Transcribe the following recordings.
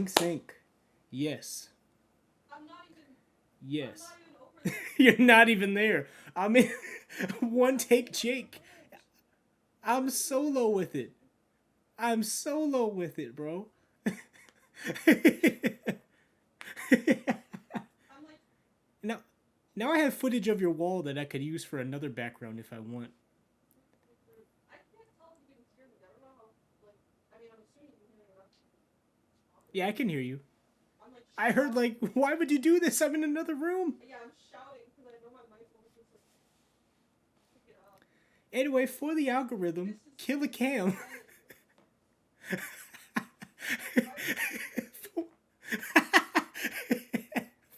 Sync. Yes. I'm not even. Yes. I'm not even over there. You're not even there. I'm in one take Jake. I'm solo with it. I'm solo with it, bro. I'm like, now, now I have footage of your wall that I could use for another background if I want. I can't tell if you can hear me. I don't know how. Like, I mean, I'm assuming you can hear me. Yeah, I can hear you. I'm like, I heard like, why would you do this? I'm in another room. yeah, I'm shouting because I know my mic will just like, pick it up. Anyway, for the algorithm, This is kill a cam.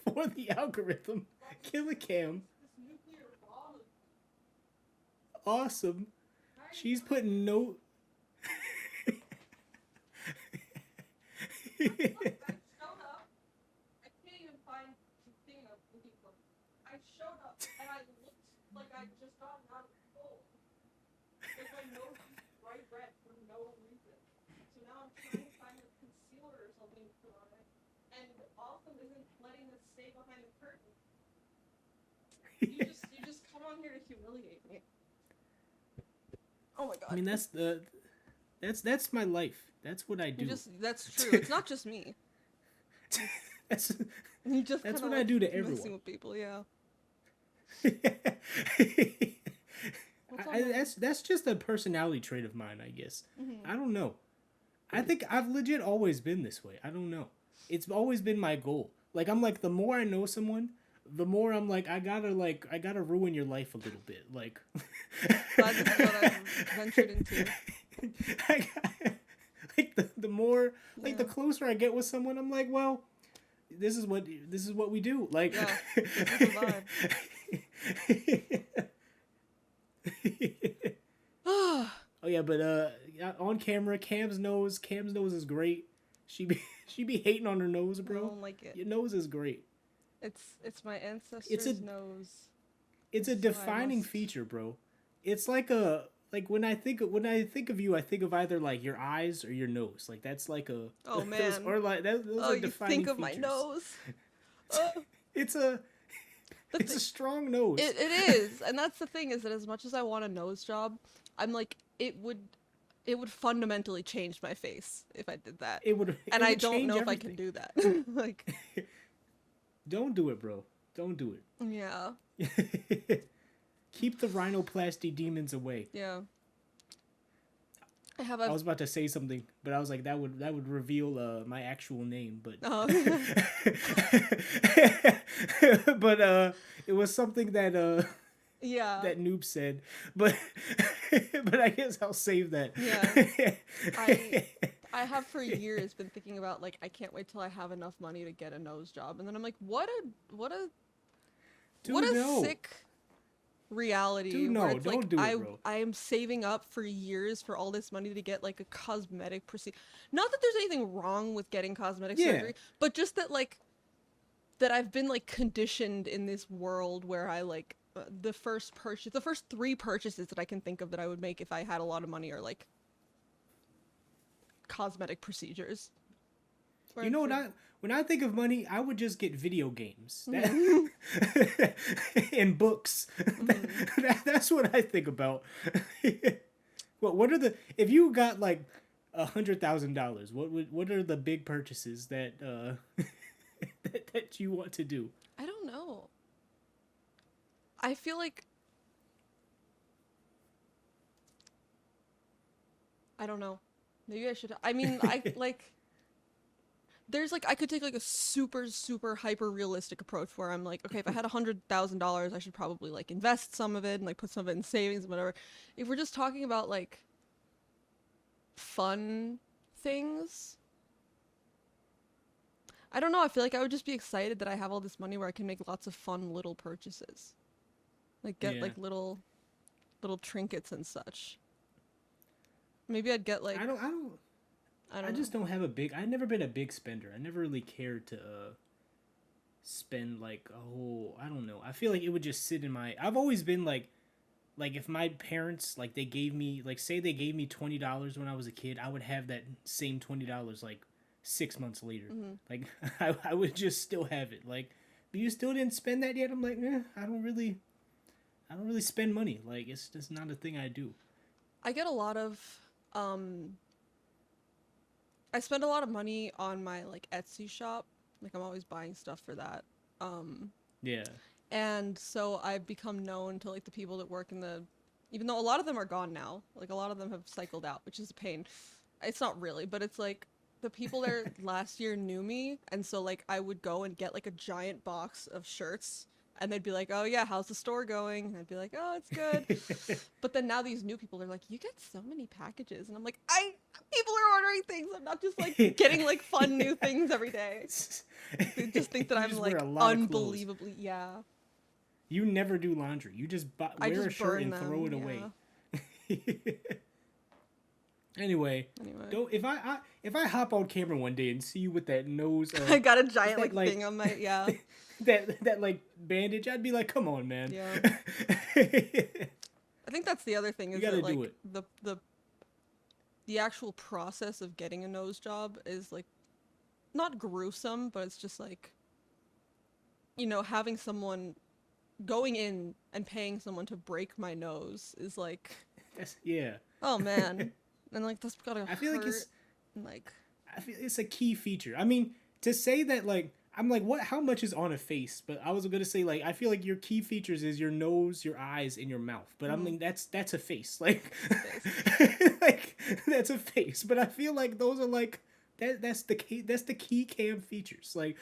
For the algorithm, kill a cam. this nuclear bomb. Awesome. She's putting no. I showed up. I can't even find the thing I'm looking for. I showed up and I looked like I'd just gotten out of school. Like my nose was bright red for no reason. So now I'm trying to find a concealer or something to put on it. And Awesome isn't letting us stay behind the curtain. You just come on here to humiliate me. Oh my god. I mean, that's my life. That's what I do. That's true. It's not just me. that's You just that's kinda what I do to messing everyone. with people, yeah. That's just a personality trait of mine, I guess. Mm-hmm. I don't know. I think I've legit always been this way. I don't know. It's always been my goal. Like I'm like the more I know someone, the more I'm like I gotta ruin your life a little bit. Like Glad this is what I've ventured into. Like the more like Yeah. the closer I get with someone, I'm like, well, this is what we do. Like Yeah, this is the vibe. Oh yeah, but on camera, Cam's nose is great. She be hating on her nose, I bro. don't like it. Your nose is great. It's my ancestor's nose. It's a So I defining must- feature, bro. It's like when I think of you, I think of either like your eyes or your nose. Like that's like a Oh man. or like those Oh, are you defining think of features. my nose? Oh, It's a but it's a strong nose. it is, and that's the thing is that as much as I want a nose job, I'm like it would fundamentally change my face if I did that, and I don't know if I can do that. Like, Don't do it, bro. Don't do yeah, it. Keep the rhinoplasty demons away. yeah. I have I a was about to say something, but I was like that would reveal my actual name, but oh. but it was something that Yeah. that noob said, but but I guess I'll save that. Yeah. I have for years been thinking about like I can't wait till I have enough money to get a nose job, and then I'm like, what a Dude, no. sick reality. Dude, no, where it's don't like do it, bro. I am saving up for years for all this money to get like a cosmetic procedure. Not that there's anything wrong with getting cosmetic Yeah. surgery, but just that like that I've been like conditioned in this world where I like the first 3 purchases that I can think of that I would make if I had a lot of money are like cosmetic procedures. Where You it's know what like- when I think of money, I would just get video games Mhm. and books. That's what I think about. What are the if you got like $100,000? What are the big purchases that that you want to do? I don't know. I feel like I don't know. Maybe I should. I mean, I like. There's like I could take like a super hyper realistic approach where I'm like, okay, if I had $100,000, I should probably like invest some of it and like put some of it in savings and whatever. If we're just talking about like fun things, I don't know. I feel like I would just be excited that I have all this money where I can make lots of fun little purchases, like get Yeah. like little trinkets and such. Maybe I'd get like I don't I just don't have a big. I've never been a big spender. I never really cared to spend like a whole. I don't know. I feel like it would just sit in my. I've always been like if my parents like they gave me like say they gave me $20 when I was a kid, I would have that same $20 like 6 months later. Mm-hmm. Like I would just still have it. Like, but you still didn't spend that yet. I'm like, I don't really spend money. Like, it's just not a thing I do. I get a lot of I spend a lot of money on my like Etsy shop. Like I'm always buying stuff for that. Yeah. And so I've become known to like the people that work in the, even though a lot of them are gone now, like a lot of them have cycled out, which is a pain. It's not really, but it's like the people there last year knew me, and so like I would go and get like a giant box of shirts, and they'd be like, "Oh yeah, how's the store going?" And I'd be like, "Oh, it's good." But then now these new people are like, "You get so many packages," and I'm like, people are ordering things. I'm not just like getting like fun new things every day. They just think that I'm like unbelievably, yeah. You never do laundry. You just wear a shirt and throw it away. Anyway, don't if I hop on camera one day and see you with that nose. I got a giant like thing on my that like bandage. I'd be like, come on, man. Yeah. I think that's the other thing is that like the actual process of getting a nose job is like not gruesome, but it's just like, you know, having someone going in and paying someone to break my nose is like, oh man. And like that's gotta hurt. I feel like it's like, I feel it's a key feature. I mean, to say that, like, I'm like, what? How much is on a face? But I was gonna say, like, I feel like your key features is your nose, your eyes, and your mouth. But I mean, that's a face. Like, like that's a face. But I feel like those are like that's the key cam features. Like,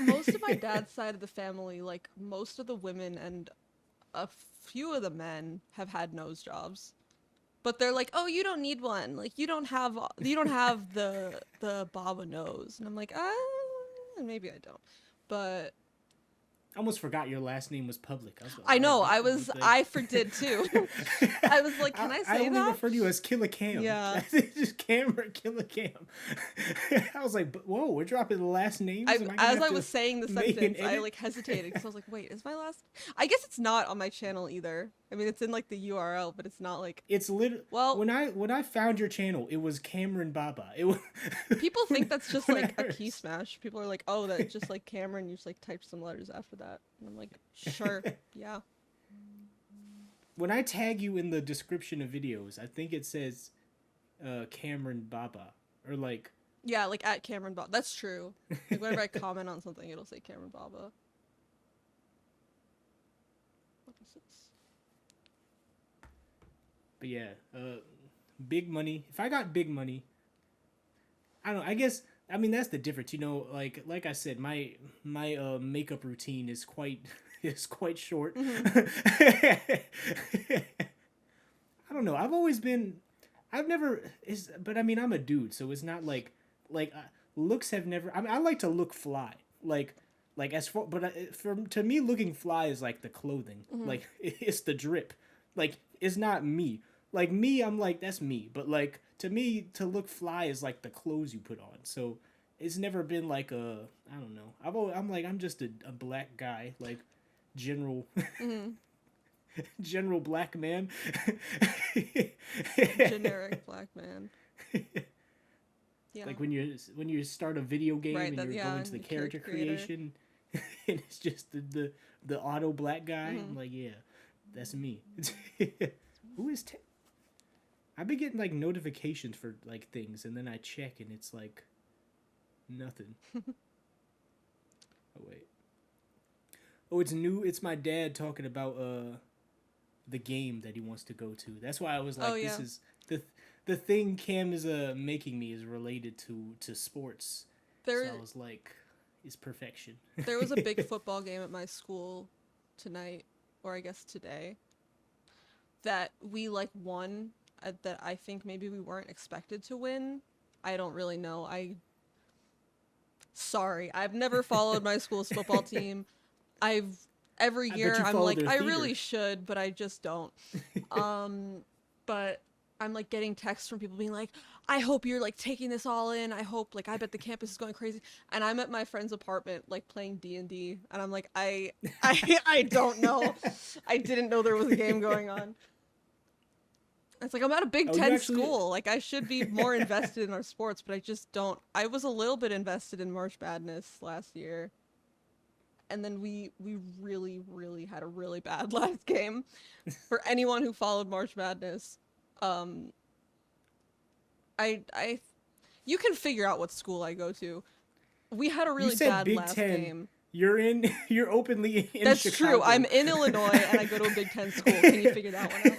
most of my dad's side of the family, like most of the women and a few of the men have had nose jobs. But they're like, oh, you don't need one. Like you don't have the Baba nose. And I'm like, maybe I don't. But I almost forgot your last name was public. I know. I did too. I was like, can I say that? I only refer to you as KILLA Cam. Yeah. Just Camera KILLA Cam. I was like, whoa, we're dropping the last names? As I was saying the sentence, I like hesitated because I was like, wait, is my last? I guess it's not on my channel either. I mean, it's in like the URL, but it's not like it's literally. Well, when I found your channel, it was Cameron Baba. It was. People think that's just like a key smash. People are like, oh, that's just like Cameron. You just like type some letters after that, and I'm like, sure, yeah. When I tag you in the description of videos, I think it says Cameron Baba or like. Yeah, like at Cameron Baba. That's true. Like whenever I comment on something, it'll say Cameron Baba. What is this? But yeah, big money. If I got big money, I don't know. I guess I mean that's the difference. You know, like I said, my makeup routine is quite short. Mm-hmm. I don't know. But I mean I'm a dude, so it's not like looks have never. I mean I like to look fly. Like as far, but to me looking fly is like the clothing. Mm-hmm. Like it's the drip. Like it's not me. Like me, I'm like that's me. But like to me, to look fly is like the clothes you put on. So it's never been like I don't know. I'm just a black guy, like general, general black man. Generic black man. Yeah. Like when you start a video game and you're going to the character creation, and it's just the auto black guy. I'm like, yeah, that's me. Who is? I've been getting like notifications for like things, and then I check, and it's like nothing. Oh wait. Oh, it's new. It's my dad talking about the game that he wants to go to. That's why I was like, this is the thing Cam is making me is related to sports. So I was like, it's perfection. There was a big football game at my school tonight, or I guess today, that we like won. That I think maybe we weren't expected to win. I don't really know. Sorry, I've never followed my school's football team. Every year I'm like, I really should, but I just don't. But I'm like getting texts from people being like, I hope you're like taking this all in. I hope I bet the campus is going crazy. And I'm at my friend's apartment like playing D&D, and I'm like, I don't know. I didn't know there was a game going on. It's like I'm at a Big Oh, you Ten actually- school. Like I should be more invested in our sports, but I just don't. I was a little bit invested in March Madness last year, and then we really had a really bad last game. For anyone who followed March Madness, I you can figure out what school I go to. We had a really said bad Big last Ten. game. You're openly in That's Chicago. true. I'm in Illinois and I go to a Big Ten school. Can you figure that one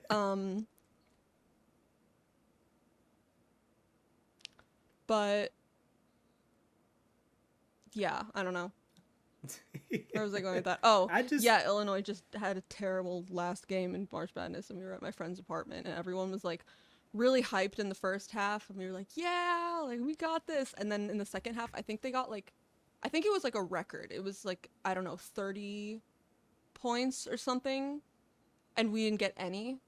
out? But yeah, I don't know. Where was I going with that? Oh, yeah, Illinois just had a terrible last game in March Madness, and we were at my friend's apartment, and everyone was like really hyped in the first half, and we were like, yeah, like we got this. And then in the second half, I think they got like, I think it was like a record. It was like, I don't know, 30 points or something, and we didn't get any.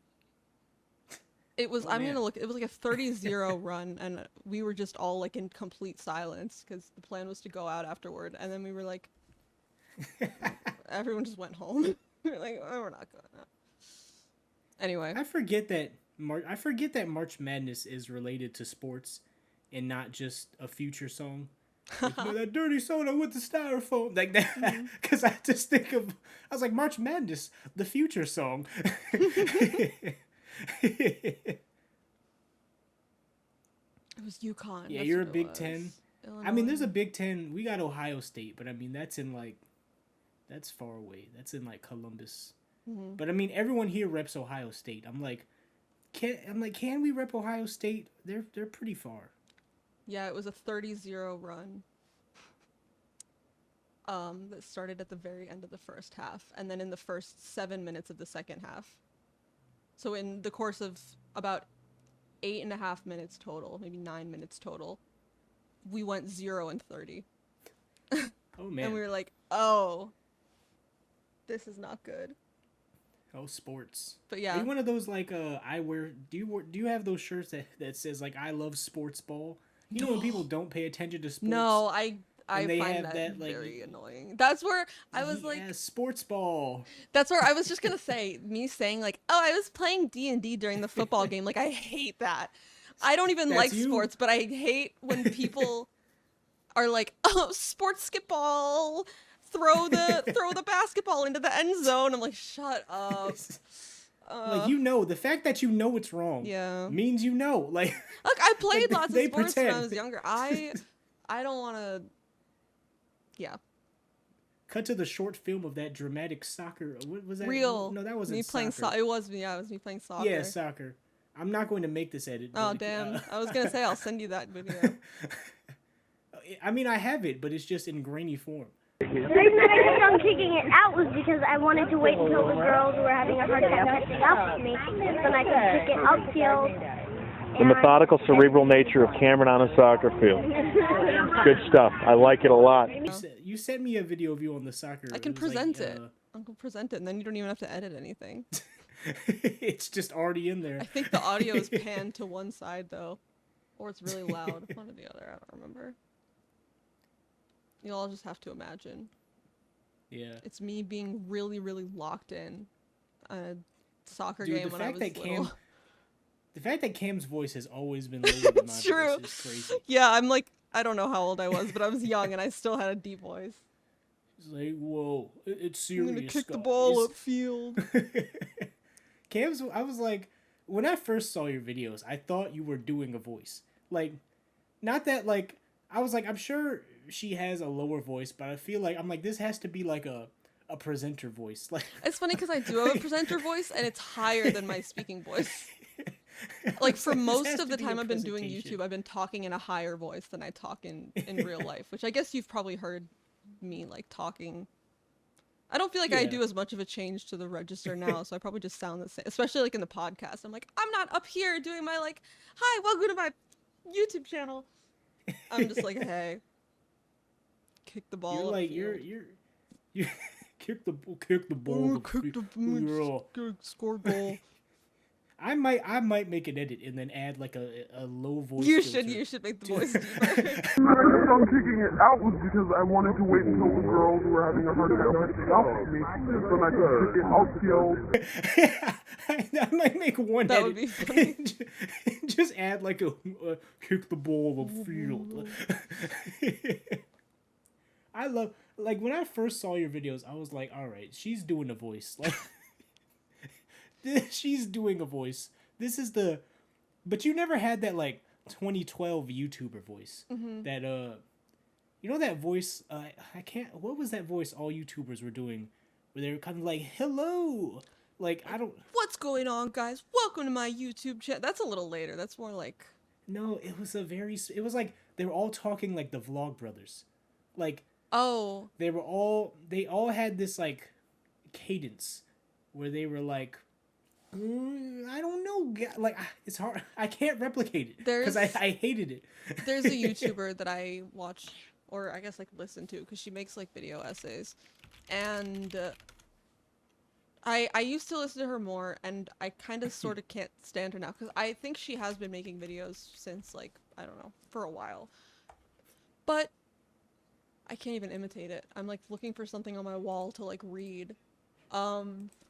It was, I'm gonna look, it was like a 30-0 run, and we were just all like in complete silence because the plan was to go out afterward, and then we were like, everyone just went home. We were like, oh, we're not going out. Anyway. I forget that March Madness is related to sports and not just a Future song. Like, you know, that dirty soda with the styrofoam, like that. Because I just think of, I was like, March Madness, the Future song. It was UConn. Yeah, that's you're a what it Big was. Ten. Illinois. I mean, there's a Big Ten. We got Ohio State, but I mean, that's in like, that's far away. That's in like Columbus. Mm-hmm. But I mean, everyone here reps Ohio State. I'm like, can we rep Ohio State? They're pretty far. Yeah, it was a 30-0 run. That started at the very end of the first half, and then in the first 7 minutes of the second half. So in the course of about 8.5 minutes total, maybe 9 minutes total, we went 0-30. Oh man! And we were like, oh, this is not good. Oh, sports. But yeah, are you one of those like I wear? Do you have those shirts that says like I love sports ball? You know when people don't pay attention to sports. No, I find that like, very annoying. That's where I was like, sports ball. That's where I was just gonna say, me saying like, oh, I was playing D&D during the football game. Like I hate that. I don't even like sports, but I hate when people are like, oh, sports skip-ball. Throw the basketball into the end zone. I'm like, shut up. Like, you know, the fact that you know it's wrong means you know. Like, look, I played like, lots of sports when I was younger. I don't want to. Yeah. Cut to the short film of that dramatic soccer. What was that? Real. No, that wasn't me playing soccer. It was me. Yeah, it was me playing soccer. Yeah, soccer. I'm not going to make this edit. Oh, but, damn. I was going to say I'll send you that video. I mean, I have it, but it's just in grainy form. The reason that I kept on kicking it out was because I wanted to wait until the girls were having a hard time catching up with me, then I could kick it upfield. The methodical, cerebral nature of Cameron on a soccer field. Good stuff. I like it a lot. You sent me a video of you on the soccer. I can present it. I can present it, and then you don't even have to edit anything. It's just already in there. I think the audio is panned to one side, though. Or it's really loud. One or the other, I don't remember. You'll all just have to imagine. Yeah. It's me being really, really locked in on a soccer game when I was little. The fact that Cam's voice has always been lower than my true. voice is crazy. Yeah, I'm like, I don't know how old I was, but I was young and I still had a deep voice. It's like, whoa, it's serious. I'm gonna kick the ball upfield. I was like, when I first saw your videos, I thought you were doing a voice. Like, not that, like, I was like, I'm sure she has a lower voice, but I feel like, I'm like, this has to be like a presenter voice. Like, it's funny because I do have a presenter voice and it's higher than my speaking voice. Like, for most of the time I've been doing YouTube, I've been talking in a higher voice than I talk in real life, which I guess you've probably heard me, like, talking. I don't feel like I do as much of a change to the register now, so I probably just sound the same, especially, like, in the podcast. I'm like, I'm not up here doing my, like, hi, welcome to my YouTube channel. I'm just like, hey, kick the ball. You're like, you're kick the ball. Score goal. I might make an edit and then add like a low voice. You filter. should make the voice deeper. I'm kicking it out was because I wanted to wait until the girls were having a hard time catching up with me, so I could kick it outfield. I might make one That edit. would be funny. Just add like a kick the ball of the field. I love, like, when I first saw your videos, I was like, all right, she's doing a voice. Like, she's doing a voice. This is the, but you never had that, like, 2012 YouTuber voice. Mm-hmm. That, you know that voice, what was that voice all YouTubers were doing? Where they were kind of like, hello. Like, I don't. What's going on, guys? Welcome to my YouTube channel. That's a little later. That's more like. No, it was like, they were all talking like the Vlog Brothers. Like. Oh. They all had this, like, cadence where they were like, I don't know, like, it's hard. I can't replicate it because I hated it. There's a YouTuber that I watch, or I guess, like, listen to, because she makes, like, video essays. And I used to listen to her more, and I kind of sort of can't stand her now, because I think she has been making videos since, like, I don't know, for a while. But I can't even imitate it. I'm, like, looking for something on my wall to, like, read.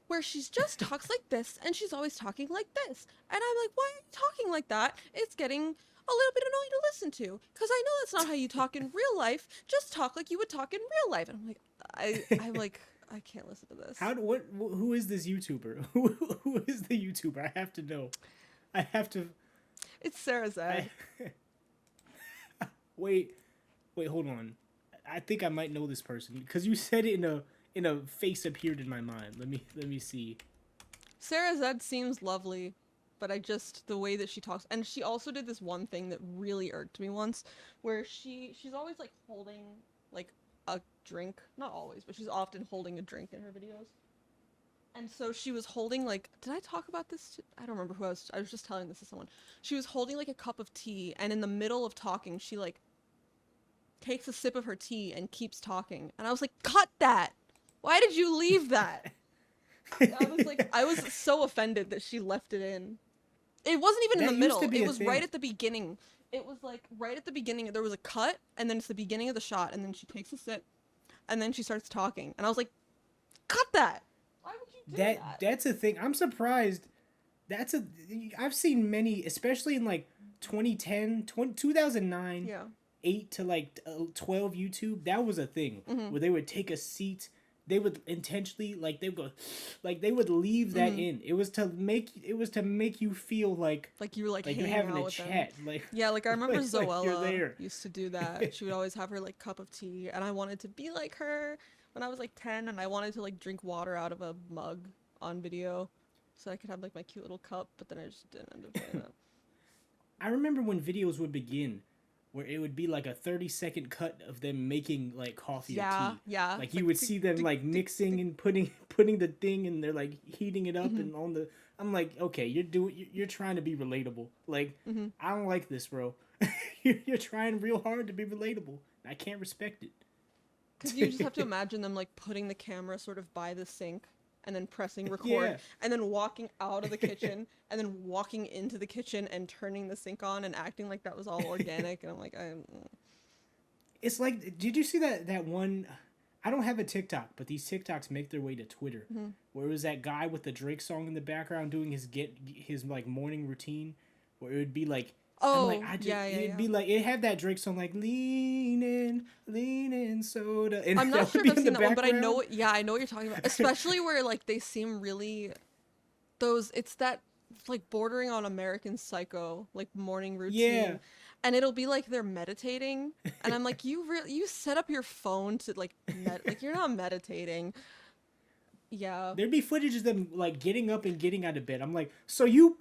Where she's just talks like this, and she's always talking like this. And I'm like, why are you talking like that? It's getting a little bit annoying to listen to. Because I know that's not how you talk in real life. Just talk like you would talk in real life. And I'm like, I'm like, I can't listen to this. Who is this YouTuber? Who is the YouTuber? I have to know. I have to. It's Sarah Zed. Wait, hold on. I think I might know this person because you said it in a face appeared in my mind. Let me see. Sarah Zed seems lovely, but the way that she talks, and she also did this one thing that really irked me once, where she's always like holding like a drink, not always, but she's often holding a drink in her videos. And so she was holding like, did I talk about this? I don't remember who I was just telling this to someone. She was holding like a cup of tea, and in the middle of talking, she like takes a sip of her tea and keeps talking. And I was like, cut that! Why did you leave that? I was so offended that she left it in. It wasn't even in the middle. It was right at the beginning. It was like right at the beginning. There was a cut, and then it's the beginning of the shot, and then she takes a sip, and then she starts talking. And I was like, cut that! Why would you do that? That's a thing. I'm surprised. I've seen many, especially in like 2010, 2009. Yeah. 8 to like 12 YouTube, that was a thing where they would take a seat, they would intentionally they would leave that in. It was to make you feel like you were like you're having a chat. Like, yeah, like I remember Zoella used to do that. She would always have her like cup of tea, and I wanted to be like her when I was like 10, and I wanted to like drink water out of a mug on video so I could have like my cute little cup, but then I just didn't end up doing that. I remember when videos would begin where it would be like a 30-second cut of them making like coffee or tea. Yeah. Like you would see them like mixing and putting the thing, and they're like heating it up and on the. I'm like, okay, you're trying to be relatable. Like I don't like this, bro. You're trying real hard to be relatable. I can't respect it. Because you just have to imagine them like putting the camera sort of by the sink and then pressing record and then walking out of the kitchen and then walking into the kitchen and turning the sink on and acting like that was all organic. And I'm like, It's like, did you see that one? I don't have a TikTok, but these TikToks make their way to Twitter. Where it was that guy with the Drake song in the background doing his like morning routine, where it would be like, it'd be like, it had that Drake song like lean in soda. And I'm not sure if I've seen that one, but I know what you're talking about. Especially where like they seem really it's that like bordering on American Psycho like morning routine. Yeah. And it'll be like they're meditating, and I'm like, you set up your phone to like like you're not meditating. Yeah. There'd be footage of them like getting up and getting out of bed. I'm like, so you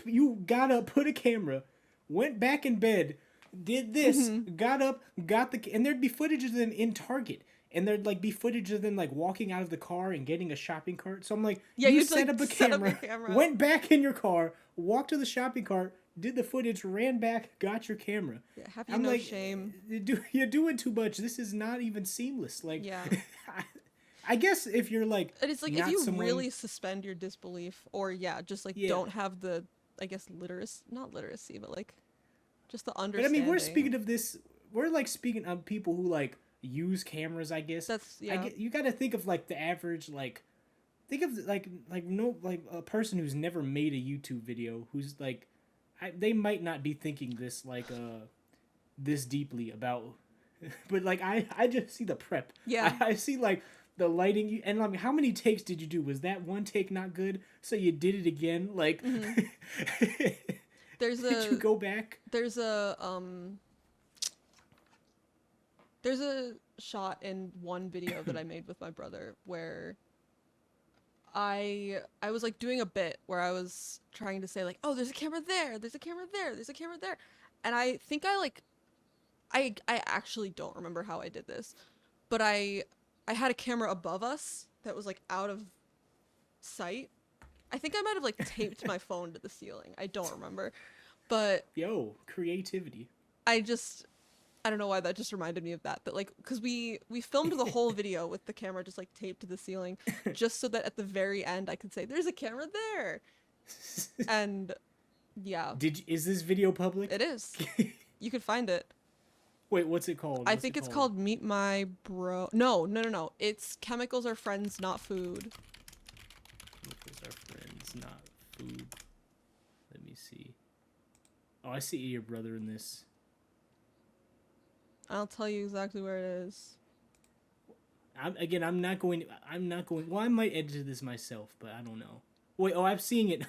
got up, put a camera, went back in bed, did this, got up, and there'd be footage of them in Target, and there'd like be footage of them like walking out of the car and getting a shopping cart. So I'm like, you set up a camera, went back in your car, walked to the shopping cart, did the footage, ran back, got your camera. Yeah, have you no shame? You're doing too much. This is not even seamless. Like, yeah. I guess if you're like, it's like if you really suspend your disbelief, or just like don't have the I guess not literacy, but like just the But I understanding. mean, we're speaking of this. We're like speaking of people who like use cameras. I guess you got to think of like the average like. Think of like a person who's never made a YouTube video who's like, they might not be thinking this like this deeply about, but like I just see the prep. Yeah, I see like the lighting and like how many takes did you do? Was that one take not good? So you did it again? Like, did you go back? There's a shot in one video that I made with my brother where I was like doing a bit where I was trying to say like, oh, there's a camera there, there's a camera there, there's a camera there, and I think I actually don't remember how I did this, but I had a camera above us that was like out of sight. I think I might have like taped my phone to the ceiling. I don't remember, but creativity. I don't know why that just reminded me of that, but like, because we filmed the whole video with the camera just like taped to the ceiling, just so that at the very end I could say, "There's a camera there," and yeah. Is this video public? It is. You could find it. Wait, what's it called? I think it's called Meet My Bro. No. It's Chemicals Are Friends, Not Food. Chemicals are friends, not food. Let me see. Oh, I see your brother in this. I'll tell you exactly where it is. I'm not going. Well, I might edit this myself, but I don't know. Wait, I'm seeing it.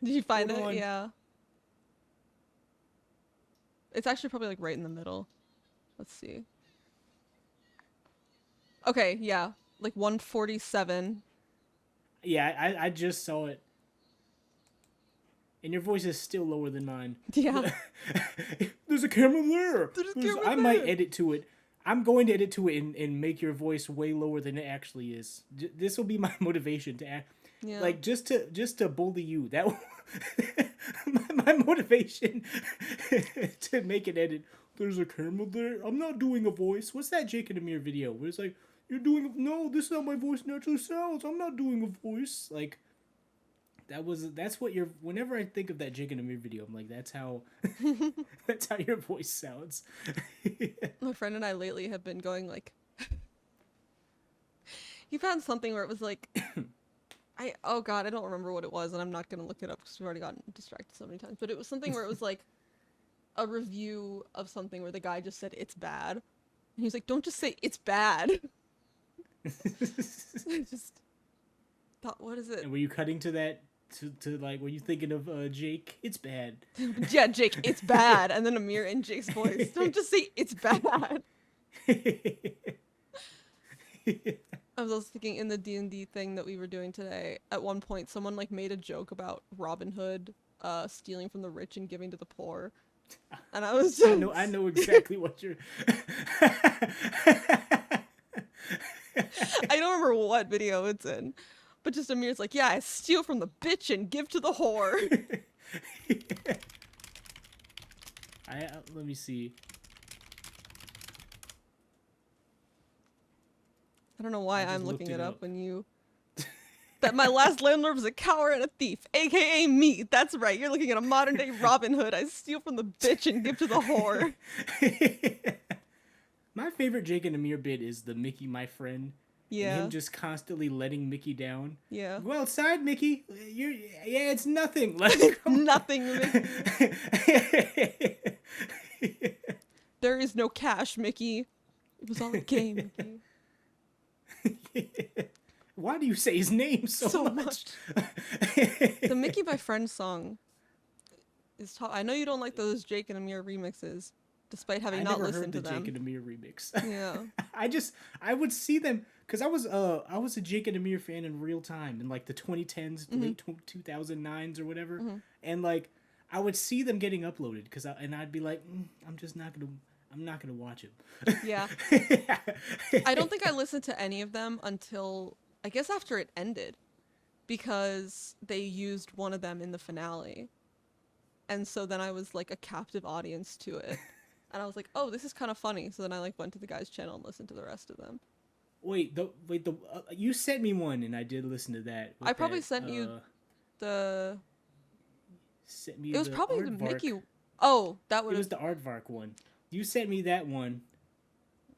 Did you find it? Yeah. It's actually probably like right in the middle. Let's see. Okay, yeah. Like 147. Yeah, I just saw it. And your voice is still lower than mine. Yeah. There's a camera there. I might edit to it. I'm going to edit to it and make your voice way lower than it actually is. This will be my motivation to act. Yeah. Like just to bully you. That my motivation to make an edit. There's a camera there. I'm not doing a voice. What's that Jake Amir video where it's like no, this is how my voice naturally sounds. I'm not doing a voice. Like that's what you're. Whenever I think of that Jake and Amir video, I'm like, that's how your voice sounds. My friend and I lately have been going like, he found something where it was like, oh god, I don't remember what it was, and I'm not gonna look it up because we've already gotten distracted so many times. But it was something where it was like a review of something where the guy just said it's bad, and he's like, don't just say it's bad. I just thought, what is it? And were you cutting to that? To like, were you thinking of Jake? It's bad. Yeah, Jake, it's bad. And then Amir in Jake's voice. Don't just say it's bad. I was also thinking in the D&D thing that we were doing today, at one point someone like made a joke about Robin Hood stealing from the rich and giving to the poor. And I was just... I know exactly what you're... I don't remember what video it's in. But just Amir's like, yeah, I steal from the bitch and give to the whore. Let me see. I don't know why I'm looking it up when you... That my last landlord was a coward and a thief, a.k.a. me. That's right, you're looking at a modern-day Robin Hood. I steal from the bitch and give to the whore. My favorite Jake and Amir bit is the Mickey, my friend. Yeah. And him just constantly letting Mickey down. Yeah. Go outside, Mickey. It's nothing. Nothing, Mickey. There is no cash, Mickey. It was all a game, Mickey. Why do you say his name so much? The Mickey My Friend song is top. I know you don't like those Jake and Amir remixes, despite having not listened to them. I never heard the Jake and Amir remix. Yeah. I would see them because I was a Jake and Amir fan in real time in like the 2010s, late 2009s or whatever, and like I would see them getting uploaded and I'd be like, I'm not gonna watch it. Yeah. I don't think I listened to any of them until I guess after it ended, because they used one of them in the finale, and so then I was like a captive audience to it. And I was like, oh, this is kind of funny. So then I like went to the guy's channel and listened to the rest of them. Wait, you sent me one and I did listen to that. I probably sent you the sent me It was the probably the aardvark. Mickey. Oh, that would It have. was the aardvark one. You sent me that one.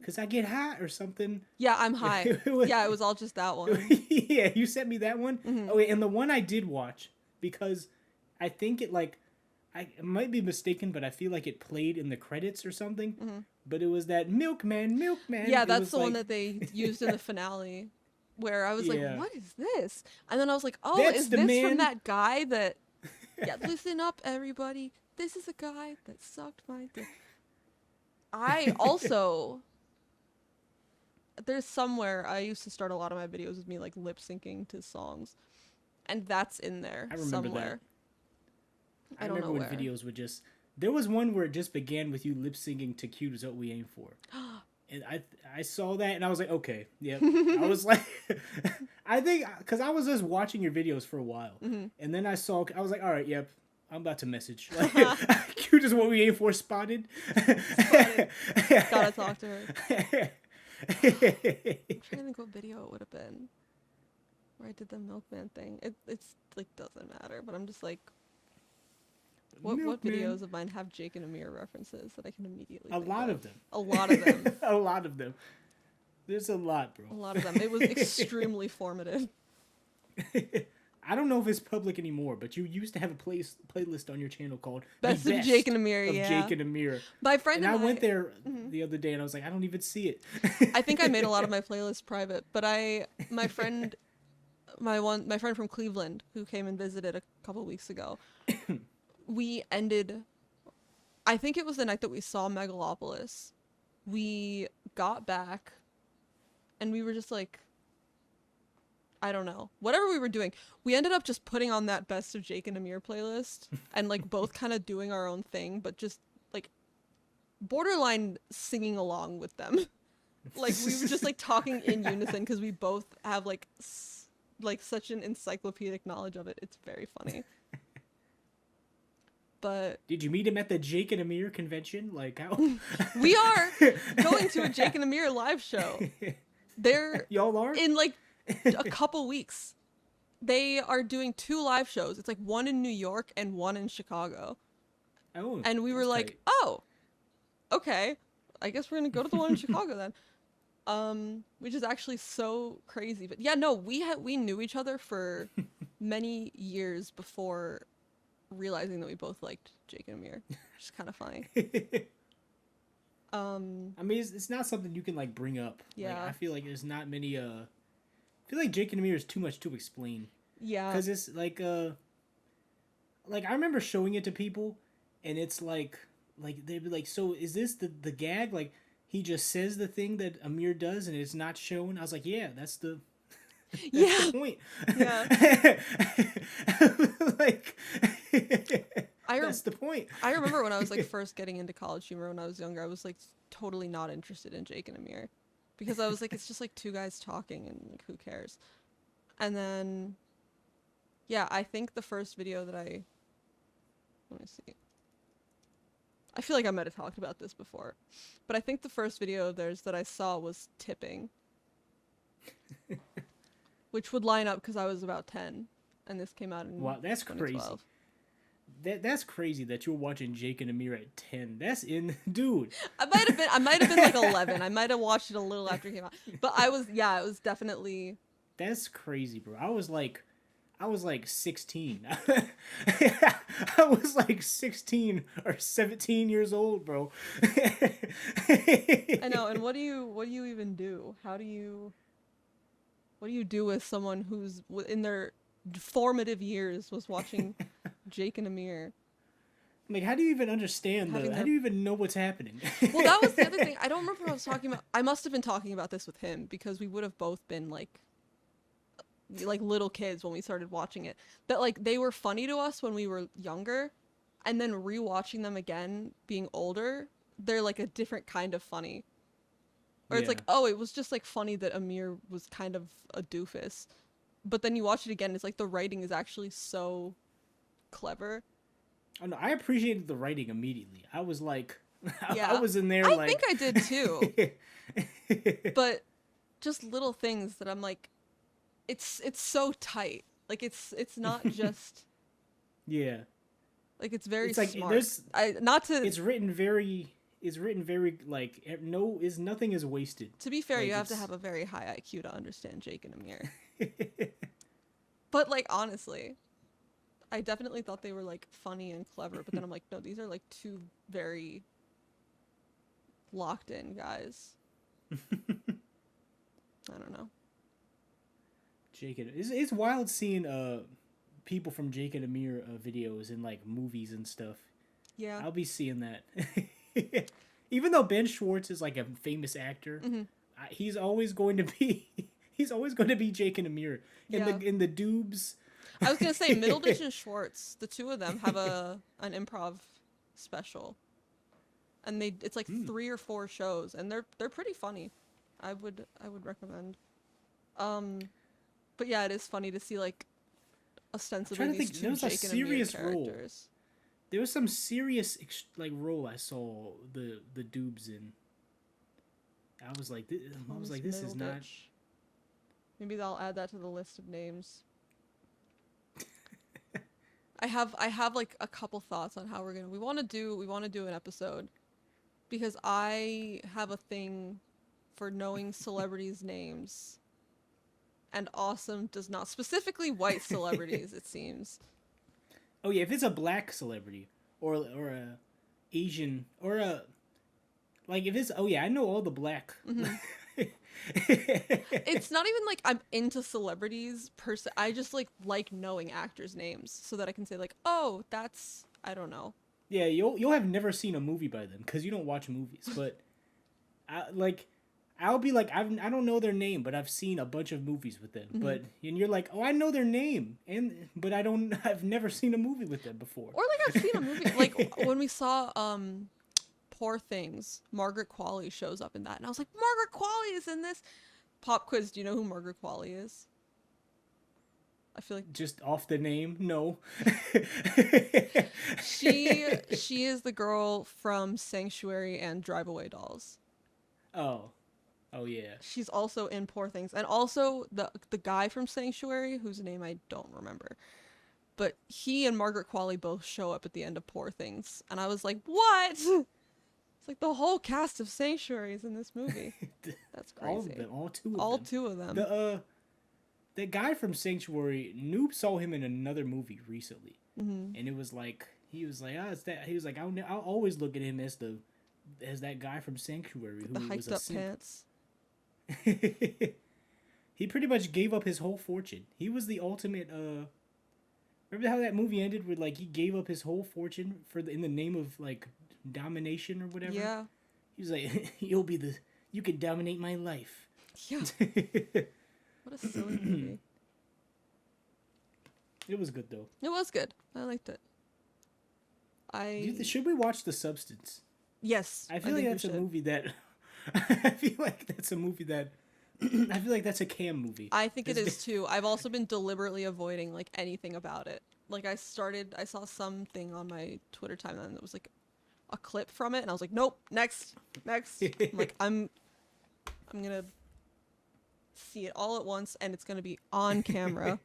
Cause I get high or something. Yeah, I'm high. Yeah, it was all just that one. Yeah, you sent me that one. Mm-hmm. Oh wait, and the one I did watch because I think it like I might be mistaken, but I feel like it played in the credits or something. Mm-hmm. But it was that Milkman. Yeah, It that's was the one that they used in the finale, where I was like, Yeah. "What is this?" And then I was like, "Oh, That's is the this man- from that guy that?" Yeah, listen up, everybody. This is a guy that sucked my dick. I also. There's somewhere I used to start a lot of my videos with me like lip syncing to songs, and that's in there I remember somewhere. that. I don't know when where. videos would just. There was one where it just began with you lip syncing to "Cute Is What We Aim For," and I saw that and I was like, okay, yeah. I was like, I think because I was just watching your videos for a while, Mm-hmm. and then I was like, all right, yep. I'm about to message. Like, "Cute Is What We Aim For" spotted. Gotta talk to her. I'm trying to think what video it would have been where I did the milkman thing. It's like doesn't matter, but I'm just like, what Milkman. videos of mine have Jake and Amir references that I can immediately A think lot of them. A lot of them. A lot of them. There's a lot, bro. A lot of them. It was extremely formative. I don't know if it's public anymore, but you used to have a playlist on your channel called Best The of Jake and Amir, of yeah. Jake and Amir. My friend And I and went there the other day and I was like, I don't even see it. I think I made a lot of my playlists private, but my friend from Cleveland who came and visited a couple weeks ago, I think it was the night that we saw Megalopolis. We got back and we were just like, I don't know. Whatever we were doing, we ended up just putting on that Best of Jake and Amir playlist and like both kind of doing our own thing, but just like borderline singing along with them. Like we were just like talking in unison because we both have like such an encyclopedic knowledge of it. It's very funny. But did you meet him at the Jake and Amir convention? Like how? We are going to a Jake and Amir live show. Y'all are in like a couple weeks. They are doing 2 live shows. It's like one in New York and one in Chicago. Oh, and we were like, tight. oh, okay. I guess we're gonna go to the one in Chicago then. Which is actually so crazy. But yeah, no, we knew each other for many years before realizing that we both liked Jake and Amir, which is kind of funny. I mean, it's not something you can like bring up. Yeah. Like, I feel like there's not many. I feel like Jake and Amir is too much to explain. Yeah. Because it's like I remember showing it to people, and it's like they'd be like, so is this the gag? Like he just says the thing that Amir does, and it's not shown. I was like, yeah, that's the. That's the point. Yeah. Like, that's the point. I remember when I was like first getting into college humor when I was younger, I was like totally not interested in Jake and Amir because I was like, it's just like 2 guys talking and like who cares? And then, yeah, I think the first video that let me see. I feel like I might have talked about this before, but I think the first video of theirs that I saw was tipping. Which would line up because I was about 10, and this came out in wow, that's crazy. That's crazy that you're watching Jake and Amir at 10. That's dude. I might have been like 11. I might have watched it a little after it came out, but it was definitely. That's crazy, bro. I was like 16. I was like 16 or 17 years old, bro. I know. And what do you even do? What do you do with someone who's in their formative years was watching Jake and Amir? Like, how do you even understand how do you even know what's happening? Well, that was the other thing. I don't remember what I was talking about. I must have been talking about this with him because we would have both been like little kids when we started watching it. That like they were funny to us when we were younger, and then rewatching them again being older, they're like a different kind of funny. Or it's like, oh, it was just like funny that Amir was kind of a doofus. But then you watch it again, it's like the writing is actually so clever. Oh no, I appreciated the writing immediately. I was like, yeah. I was in there I like. think I did too. But just little things that I'm like, it's so tight. Like it's not just. Yeah. Like it's very it's like smart. there's not to. It's written very like nothing is wasted. To be fair, like, you have to have a very high IQ to understand Jake and Amir. But like honestly, I definitely thought they were like funny and clever, but then I'm like, no, these are like two very locked in guys. I don't know. Jake and it's wild seeing people from Jake and Amir videos in like movies and stuff. Yeah. I'll be seeing that. Even though Ben Schwartz is like a famous actor, he's always going to be Jake and Amir in the Dubes. I was gonna say Middleditch and Schwartz, the two of them have an improv special, and it's like 3 or 4 shows, and they're pretty funny. I would recommend. But yeah, it is funny to see like ostensibly these two Jake and Amir characters. There was some serious like role I saw the Dubes in. I was like, this is not. Maybe I'll add that to the list of names. I have like a couple thoughts on how we want to do an episode, because I have a thing for knowing celebrities' names, and Awesome does not, specifically white celebrities. It seems. Oh yeah, if it's a black celebrity or a Asian or a like if it's I know all the black. It's not even like I'm into celebrities per se. I just like knowing actors' names so that I can say like, oh, that's, I don't know. Yeah, you'll have never seen a movie by them because you don't watch movies. But I'll be like, I don't know their name, but I've seen a bunch of movies with them. And you're like, oh, I know their name, but I've never seen a movie with them before. Or like I've seen a movie like when we saw Poor Things, Margaret Qualley shows up in that, and I was like, Margaret Qualley is in this. Pop quiz, do you know who Margaret Qualley is? I feel like just off the name, no. she is the girl from Sanctuary and Drive Away Dolls. Oh yeah. She's also in Poor Things, and also the guy from Sanctuary, whose name I don't remember, but he and Margaret Qualley both show up at the end of Poor Things, and I was like, what? It's like the whole cast of Sanctuary is in this movie. That's crazy. All two of them. The guy from Sanctuary, Noob saw him in another movie recently, and it was like he was like, it's that. He was like, I'll always look at him as that guy from Sanctuary who the hyped was a up simp. pants. He pretty much gave up his whole fortune. He was the ultimate. Remember how that movie ended where like he gave up his whole fortune in the name of like domination or whatever? Yeah. He was like, you can dominate my life. Yeah. What a silly movie. It was good though. It was good. I liked it. Should we watch The Substance? Yes. I feel like that's a movie that. I feel like that's a movie that. I feel like that's a Cam movie. I think it is too. I've also been deliberately avoiding like anything about it. Like I saw something on my Twitter timeline that was like a clip from it, and I was like, nope, next. I'm gonna see it all at once, and it's gonna be on camera.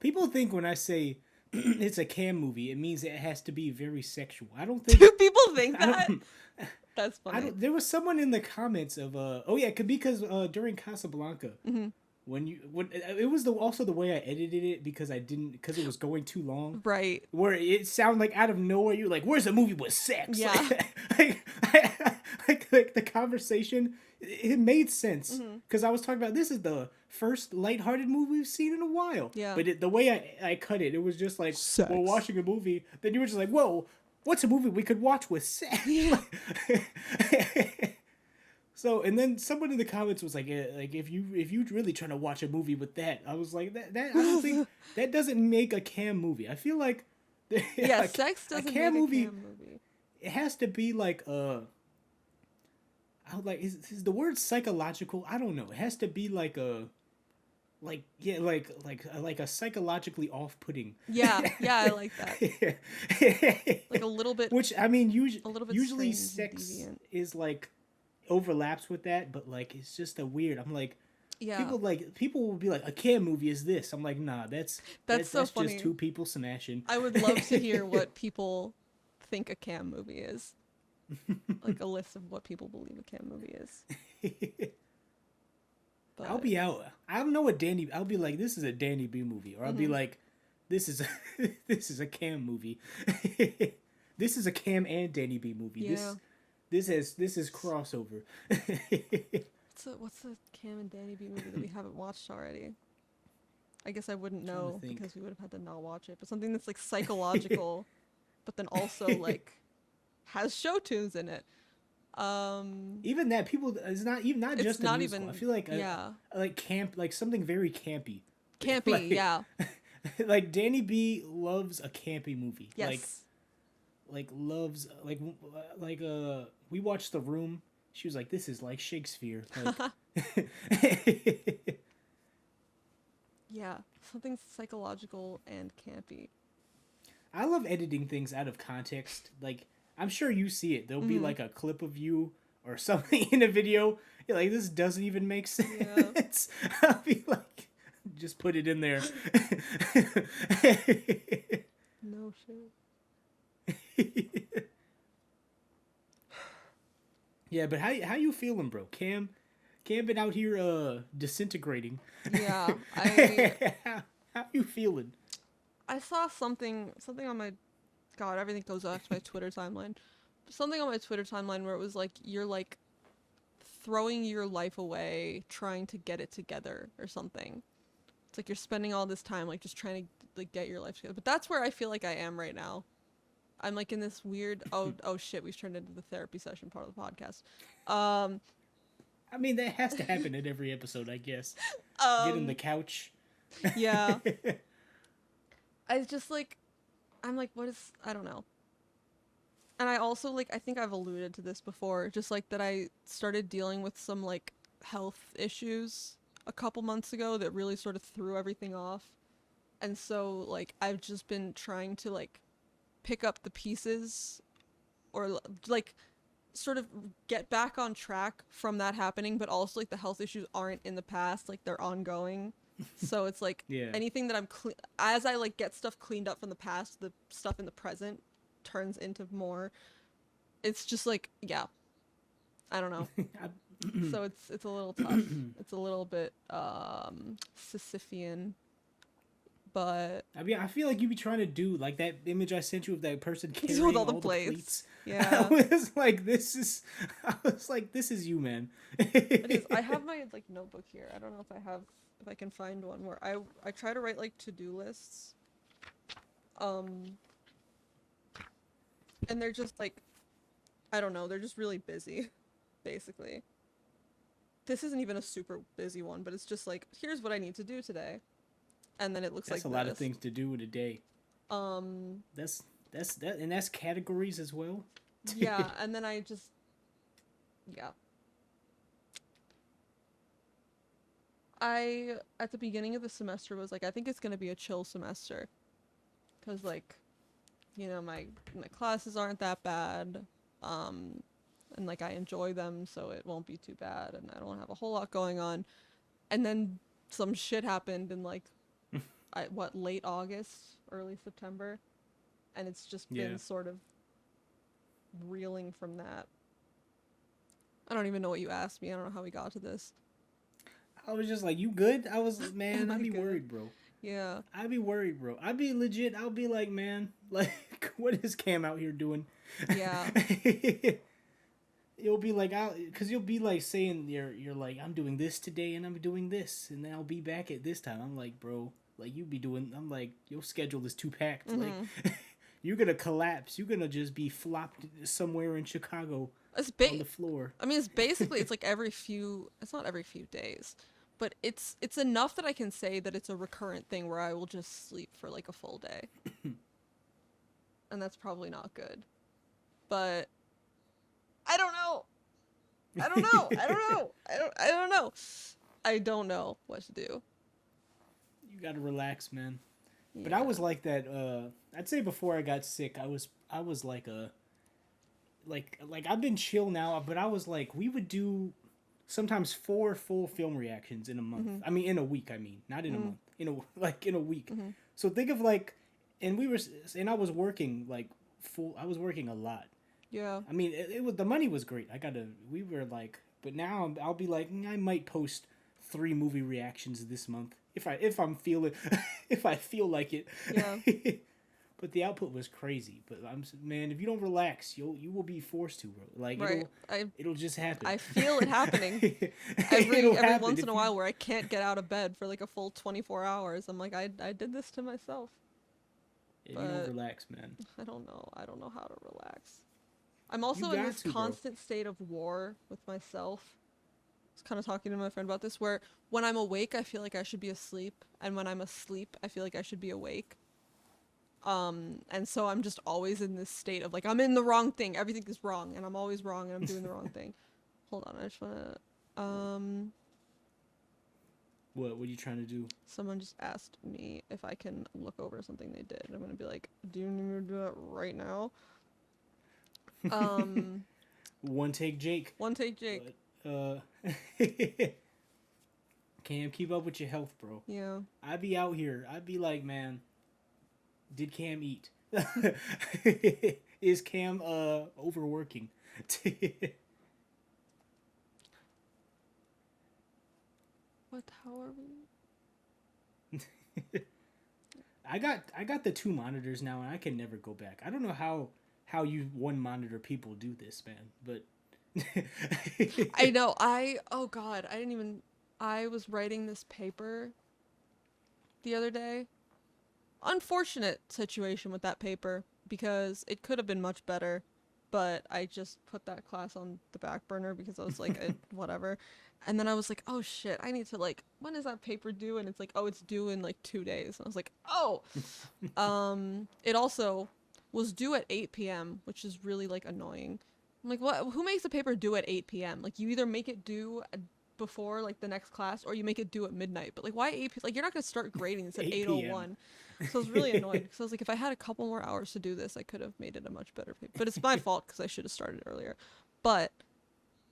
People think when I say it's a Cam movie, it means it has to be very sexual. I don't think. Do people think that? That's funny. There was someone in the comments of because during Casablanca, when it was also the way I edited it because it was going too long. Right. Where it sounded like out of nowhere you're like, where's a movie with sex? Yeah. Like the conversation, it made sense because I was talking about this is the first lighthearted movie we've seen in a while. Yeah. But the way I cut it was just like sex. We're watching a movie. Then you were just like, whoa. What's a movie we could watch with sex? Yeah. So, and then someone in the comments was like if you really trying to watch a movie with that, I was like that I don't think that doesn't make a Cam movie. I feel like sex doesn't make a Cam movie. It has to be like is the word psychological? I don't know. It has to be like a psychologically off-putting. Yeah, I like that. Like a little bit. Which I mean, usually sex is like overlaps with that, but like it's just a weird. I'm like, Yeah. People will be like, a cam movie is this. I'm like, nah, that's so funny. Just two people smashing. I would love to hear what people think a cam movie is. Like a list of what people believe a cam movie is. But... I'll be out. I don't know what Danny. I'll be like, this is a Danny B movie, or I'll be like, this is a cam movie. This is a cam and Danny B movie. Yeah. This is crossover. What's the Cam and Danny B movie that we haven't watched already? I guess I wouldn't know because we would have had to not watch it. But something that's like psychological, but then also like has show tunes in it. Even that people it's not just a musical. Even, I feel like like camp, like something very campy. Campy, like, yeah. Like Danny B loves a campy movie. Yes. Like loves like we watched The Room. She was like, this is like Shakespeare. Like, yeah, something psychological and campy. I love editing things out of context. Like, I'm sure you see it. There'll be like a clip of you or something in a video. You're like, this doesn't even make sense. Yeah. I'll be like, just put it in there. No shit. Yeah, but how you feeling, bro? Cam been out here disintegrating. Yeah, how you feeling? I saw something on my God, everything goes back to my Twitter timeline. Something on my Twitter timeline where it was like you're like throwing your life away trying to get it together or something. It's like you're spending all this time like just trying to like get your life together. But that's where I feel like I am right now. I'm like in this weird oh shit, we've turned into the therapy session part of the podcast. I mean that has to happen in every episode, I guess. Get in the couch. Yeah. I just like I'm like, what is I don't know. And I also like I think I've alluded to this before, just like that I started dealing with some like health issues a couple months ago that really sort of threw everything off. And so like I've just been trying to like pick up the pieces or like sort of get back on track from that happening, but also like the health issues aren't in the past, like they're ongoing. So it's like anything that as I like get stuff cleaned up from the past, the stuff in the present turns into more. It's just like I don't know. So it's a little tough. It's a little bit Sisyphean. But I mean, I feel like you be trying to do like that image I sent you of that person carrying with all the plates. Yeah, I was like, this is you, man. It is. I have my like notebook here. I don't know if I can find one where I try to write like to-do lists. And they're just like, I don't know, they're just really busy, basically. This isn't even a super busy one, but it's just like, here's what I need to do today. And then it looks that's like a lot of things to do in a day. That's and that's categories as well. Yeah, and then I just I at the beginning of the semester was like, I think it's gonna be a chill semester, cause like, you know, my classes aren't that bad, and like I enjoy them, so it won't be too bad, and I don't have a whole lot going on, and then some shit happened in like. Late August, early September, and it's just been sort of reeling from that. I don't even know what you asked me. I don't know how we got to this. I was just like, you good? I was, man, I'd be worried, bro. Yeah. I'd be worried, bro. I'd be legit. I'll be like, man, like, what is Cam out here doing? Yeah. You'll be like, because you'll be like saying, you're like, I'm doing this today and I'm doing this, and then I'll be back at this time. I'm like, bro. Like, you be doing, I'm like, your schedule is too packed. Mm-hmm. Like, you're going to collapse. You're going to just be flopped somewhere in Chicago on the floor. I mean, it's like it's not every few days, but it's enough that I can say that it's a recurrent thing where I will just sleep for like a full day. And that's probably not good. But I don't know. I don't know what to do. You gotta relax, man. Yeah. But I was like that. I'd say before I got sick, I was like I've been chill now. But I was like, we would do sometimes 4 full film reactions in a month. I mean, in a week. I mean, not in a month. In a week. So think of like, and I was working like full. I was working a lot. Yeah. I mean, it was, the money was great. We were like, but now I'll be like, I might post 3 movie reactions this month if I'm feeling if I feel like it. Yeah. But the output was crazy. But man, if you don't relax, you will be forced to, bro. Like right. it'll just happen. I feel it happening every once in a while where I can't get out of bed for like a full 24 hours. I'm like, I did this to myself. If you don't relax, man. I don't know how to relax. I'm also in this constant state of war with myself. I was kind of talking to my friend about this, where when I'm awake, I feel like I should be asleep, and when I'm asleep, I feel like I should be awake. And so I'm just always in this state of like, I'm in the wrong thing. Everything is wrong, and I'm always wrong, and I'm doing the wrong thing. Hold on, I just wanna, What are you trying to do? Someone just asked me if I can look over something they did. I'm gonna be like, do you need me to do that right now? One take Jake. But, Cam, keep up with your health, bro. Yeah. I'd be out here. I'd be like, man, did Cam eat? Is Cam overworking? How are we? I got the 2 monitors now, and I can never go back. I don't know how you 1 monitor people do this, man, but I know. Oh god, I was writing this paper the other day. Unfortunate situation with that paper, because it could have been much better, but I just put that class on the back burner because I was like, whatever. And then I was like, oh shit, I need to like, when is that paper due? And it's like, oh, it's due in like 2 days. And I was like, oh. It also was due at 8 p.m., which is really like annoying. I'm like, what? Who makes a paper due at 8 p.m.? Like, you either make it due before like the next class, or you make it due at midnight. But like, why 8 p.m.? Like, you're not gonna start grading this at 8:01. So I was really annoyed because I was like, if I had a couple more hours to do this, I could have made it a much better paper. But it's my fault because I should have started earlier. But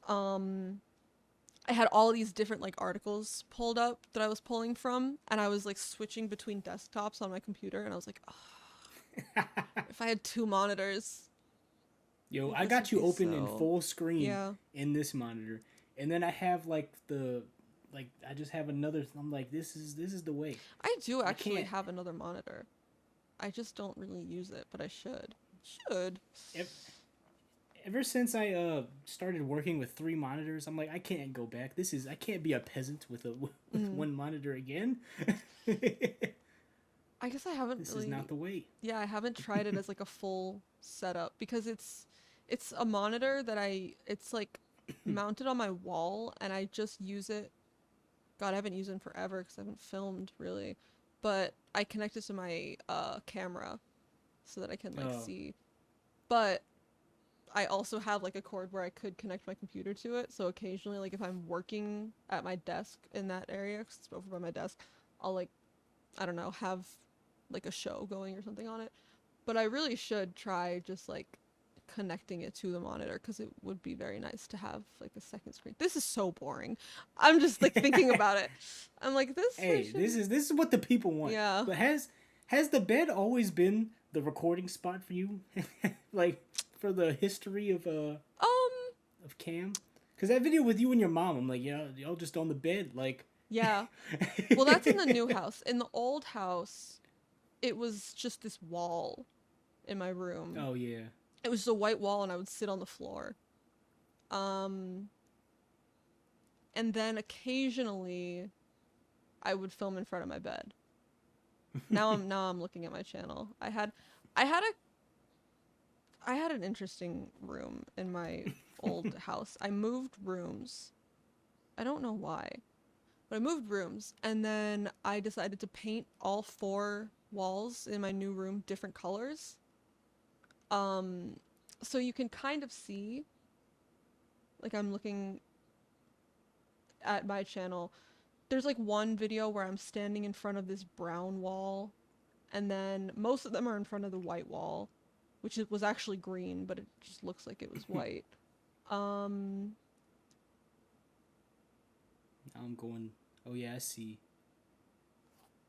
I had all these different like articles pulled up that I was pulling from, and I was like switching between desktops on my computer, and I was like, oh, if I had 2 monitors. Yo, I got you open in full screen in this monitor, and then I have like I just have another. I'm like, this is the way. I do actually have another monitor. I just don't really use it, but I should. Ever since I started working with 3 monitors, I'm like, I can't go back. I can't be a peasant with 1 monitor again. I guess I haven't This really... is not the way. Yeah, I haven't tried it as like a full setup, because it's a monitor that it's like mounted on my wall, and I just use it. God, I haven't used it in forever because I haven't filmed really, but I connect it to my camera so that I can like see. But I also have like a cord where I could connect my computer to it, so occasionally, like if I'm working at my desk in that area, because it's over by my desk, I'll like, I don't know, have like a show going or something on it. But I really should try just like connecting it to the monitor, because it would be very nice to have like a second screen. This is so boring. I'm just like thinking about it. I'm like, this is what the people want. Yeah. But has the bed always been the recording spot for you? Like for the history of Cam? Because that video with you and your mom, I'm like, yeah, y'all just on the bed, like. Yeah. Well, that's in the new house. In the old house, it was just this wall in my room. Oh yeah. It was just a white wall, and I would sit on the floor. And then occasionally, I would film in front of my bed. Now I'm looking at my channel. I had an interesting room in my old house. I moved rooms. I don't know why, but I moved rooms, and then I decided to paint all 4 walls in my new room different colors. So you can kind of see, like I'm looking at my channel, there's like one video where I'm standing in front of this brown wall, and then most of them are in front of the white wall, which was actually green, but it just looks like it was white. I'm going. Oh yeah, I see.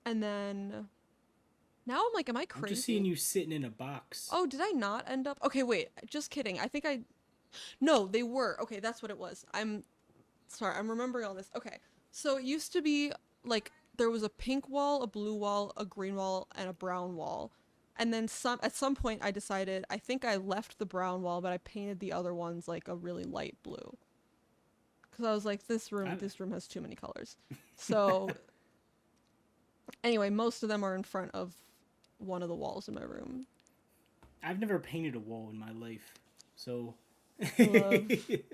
And then now I'm like, am I crazy? I'm just seeing you sitting in a box. Oh, did I not end up? Okay, wait. Just kidding. I think I. No, they were. Okay, that's what it was. I'm sorry. I'm remembering all this. Okay, so it used to be like there was a pink wall, a blue wall, a green wall, and a brown wall. And then at some point I decided, I think I left the brown wall, but I painted the other ones like a really light blue. Cuz I was like, this room has too many colors. So anyway, most of them are in front of one of the walls in my room. I've never painted a wall in my life. So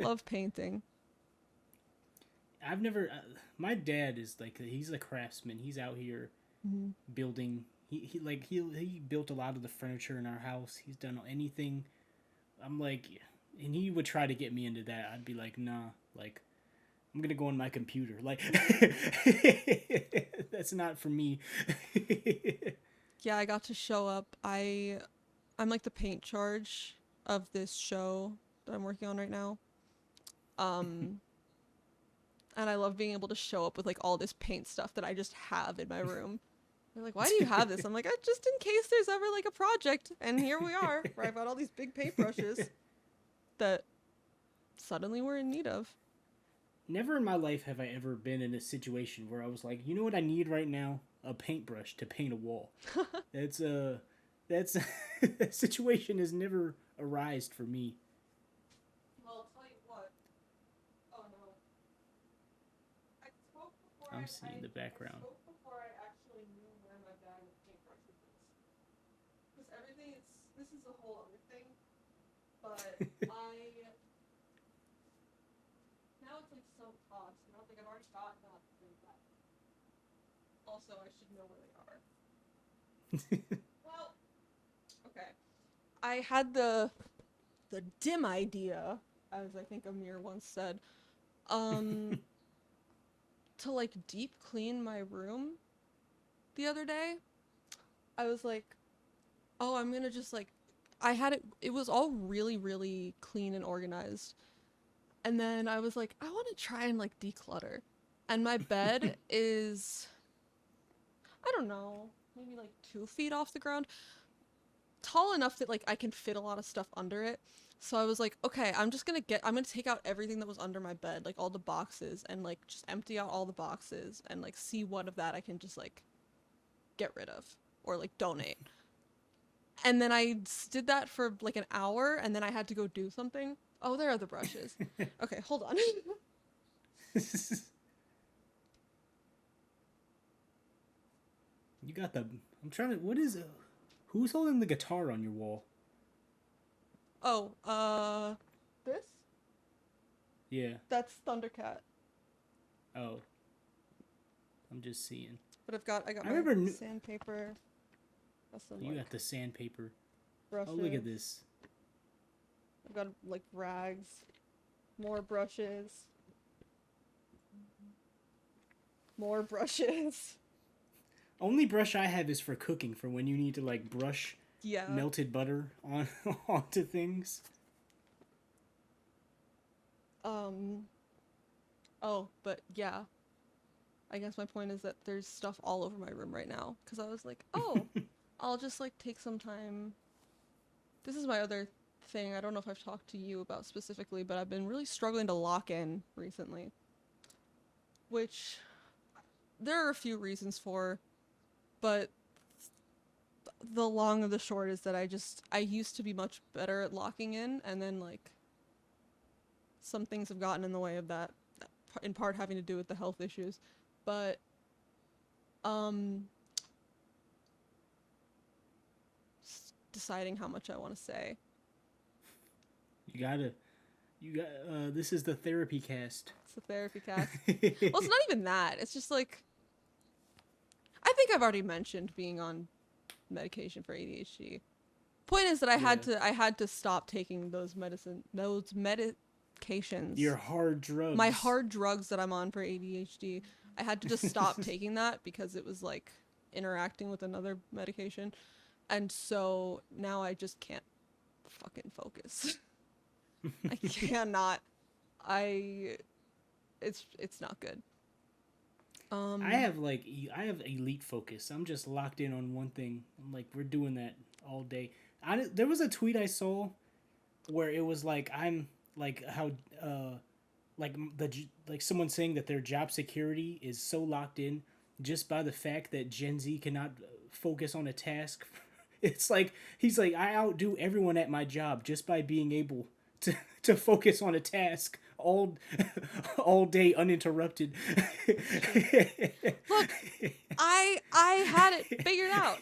love painting. I've never my dad is like, he's a craftsman. He's out here building. He built a lot of the furniture in our house. He's done anything. I'm like, and he would try to get me into that. I'd be like, nah, like I'm gonna go on my computer. Like that's not for me. Yeah, I got to show up. I'm like the paint charge of this show that I'm working on right now. And I love being able to show up with like all this paint stuff that I just have in my room. They're like, why do you have this? I'm like, just in case there's ever like a project. And here we are, where I've got all these big paintbrushes that suddenly we're in need of. Never in my life have I ever been in a situation where I was like, you know what I need right now? A paintbrush to paint a wall. That situation has never arisen for me. Well, I'll tell you what. Oh no. I spoke before I'm seeing the background. I spoke before I actually knew where my bag of paintbrushes is. Because everything is. This is a whole other thing. But now it's like so tossed. And I was like, I've already gotten up to that. Also, I should know where they are. Well. Okay. I had the dim idea, as I think Amir once said, to like deep clean my room the other day. I was like, oh, I'm gonna just like, it was all really, really clean and organized. And then I was like, I want to try and like declutter. And my bed is, I don't know, maybe like 2 feet off the ground. Tall enough that like I can fit a lot of stuff under it. So I was like, okay, I'm gonna take out everything that was under my bed, like all the boxes, and like just empty out all the boxes and like see what of that I can just like get rid of or like donate. And then I did that for like an hour, and then I had to go do something. Oh, there are the brushes. Okay, hold on. You got I'm trying to, what is it? Who's holding the guitar on your wall? Oh, this? Yeah. That's Thundercat. Oh. I'm just seeing. But I got my sandpaper. You got the sandpaper. Brushes. Oh, look at this. I've got like rags. More brushes. More brushes. Only brush I have is for cooking, for when you need to like brush melted butter onto things. Oh, but yeah. I guess my point is that there's stuff all over my room right now. Because I was like, oh, I'll just like take some time. This is my other thing. I don't know if I've talked to you about specifically, but I've been really struggling to lock in recently. Which there are a few reasons for. But the long of the short is that I used to be much better at locking in, and then like some things have gotten in the way of that, in part having to do with the health issues. But deciding how much I want to say. This is the therapy cast. It's the therapy cast. Well, it's not even that. It's just like, I think I've already mentioned being on medication for ADHD. Point is that I had to stop taking those medications. Your hard drugs. My hard drugs that I'm on for ADHD. I had to just stop taking that because it was like interacting with another medication. And so now I just can't fucking focus. I cannot. It's not good. I have elite focus. I'm just locked in on one thing. I'm like, we're doing that all day. There was a tweet I saw where it was like, I'm like how like someone saying that their job security is so locked in just by the fact that Gen Z cannot focus on a task. It's like he's like, I outdo everyone at my job just by being able to focus on a task all day uninterrupted. Look, I had it figured out.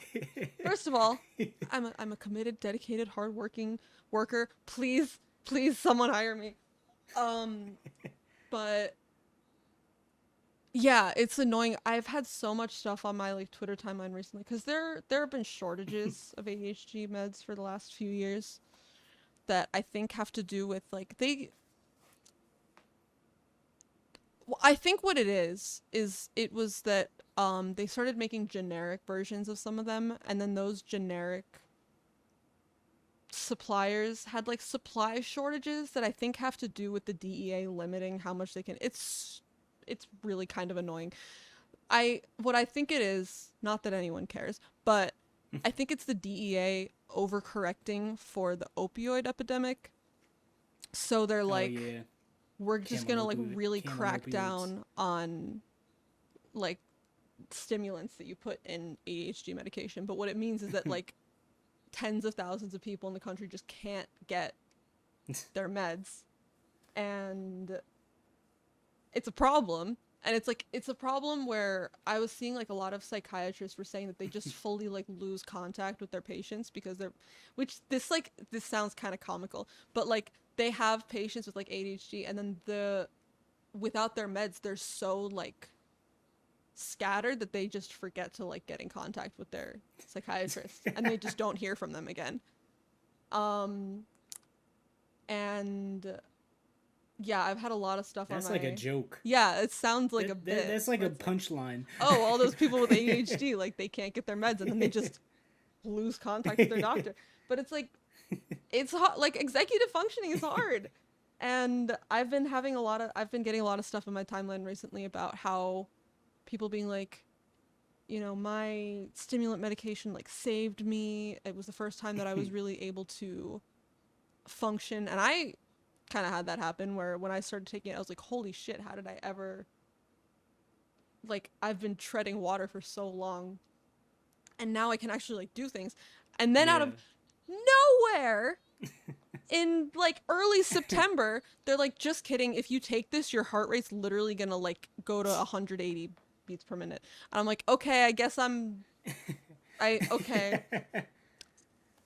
First of all, I'm a committed, dedicated, hardworking worker. Please, someone hire me. But yeah, it's annoying. I've had so much stuff on my like Twitter timeline recently because there have been shortages of ADHD meds for the last few years that I think have to do with like I think what it is it was that they started making generic versions of some of them, and then those generic suppliers had like supply shortages that I think have to do with the DEA limiting how much they can. It's really kind of annoying. What I think it is, not that anyone cares, but I think it's the DEA overcorrecting for the opioid epidemic. So they're like, oh, yeah. we're just gonna like really crack down on like stimulants that you put in ADHD medication. But what it means is that like tens of thousands of people in the country just can't get their meds, and it's a problem. And it's a problem where I was seeing like a lot of psychiatrists were saying that they just fully like lose contact with their patients because this sounds kind of comical, but like they have patients with like ADHD, and then without their meds they're so like scattered that they just forget to like get in contact with their psychiatrist and they just don't hear from them again. And yeah, I've had a lot of stuff That's on like a joke. Yeah, it sounds like a bit. That's like a punchline. Oh, all those people with ADHD, like they can't get their meds and then they just lose contact with their doctor. But it's like, it's hard. Like executive functioning is hard. And I've been getting a lot of stuff in my timeline recently about how people being like, you know, my stimulant medication like saved me. It was the first time that I was really able to function. And I kind of had that happen where when I started taking it, I was like, holy shit, how did I ever, like, I've been treading water for so long and now I can actually like do things. And then out of nowhere in like early September, they're like, just kidding, if you take this, your heart rate's literally gonna like go to 180 beats per minute. And I'm like, okay, I guess okay.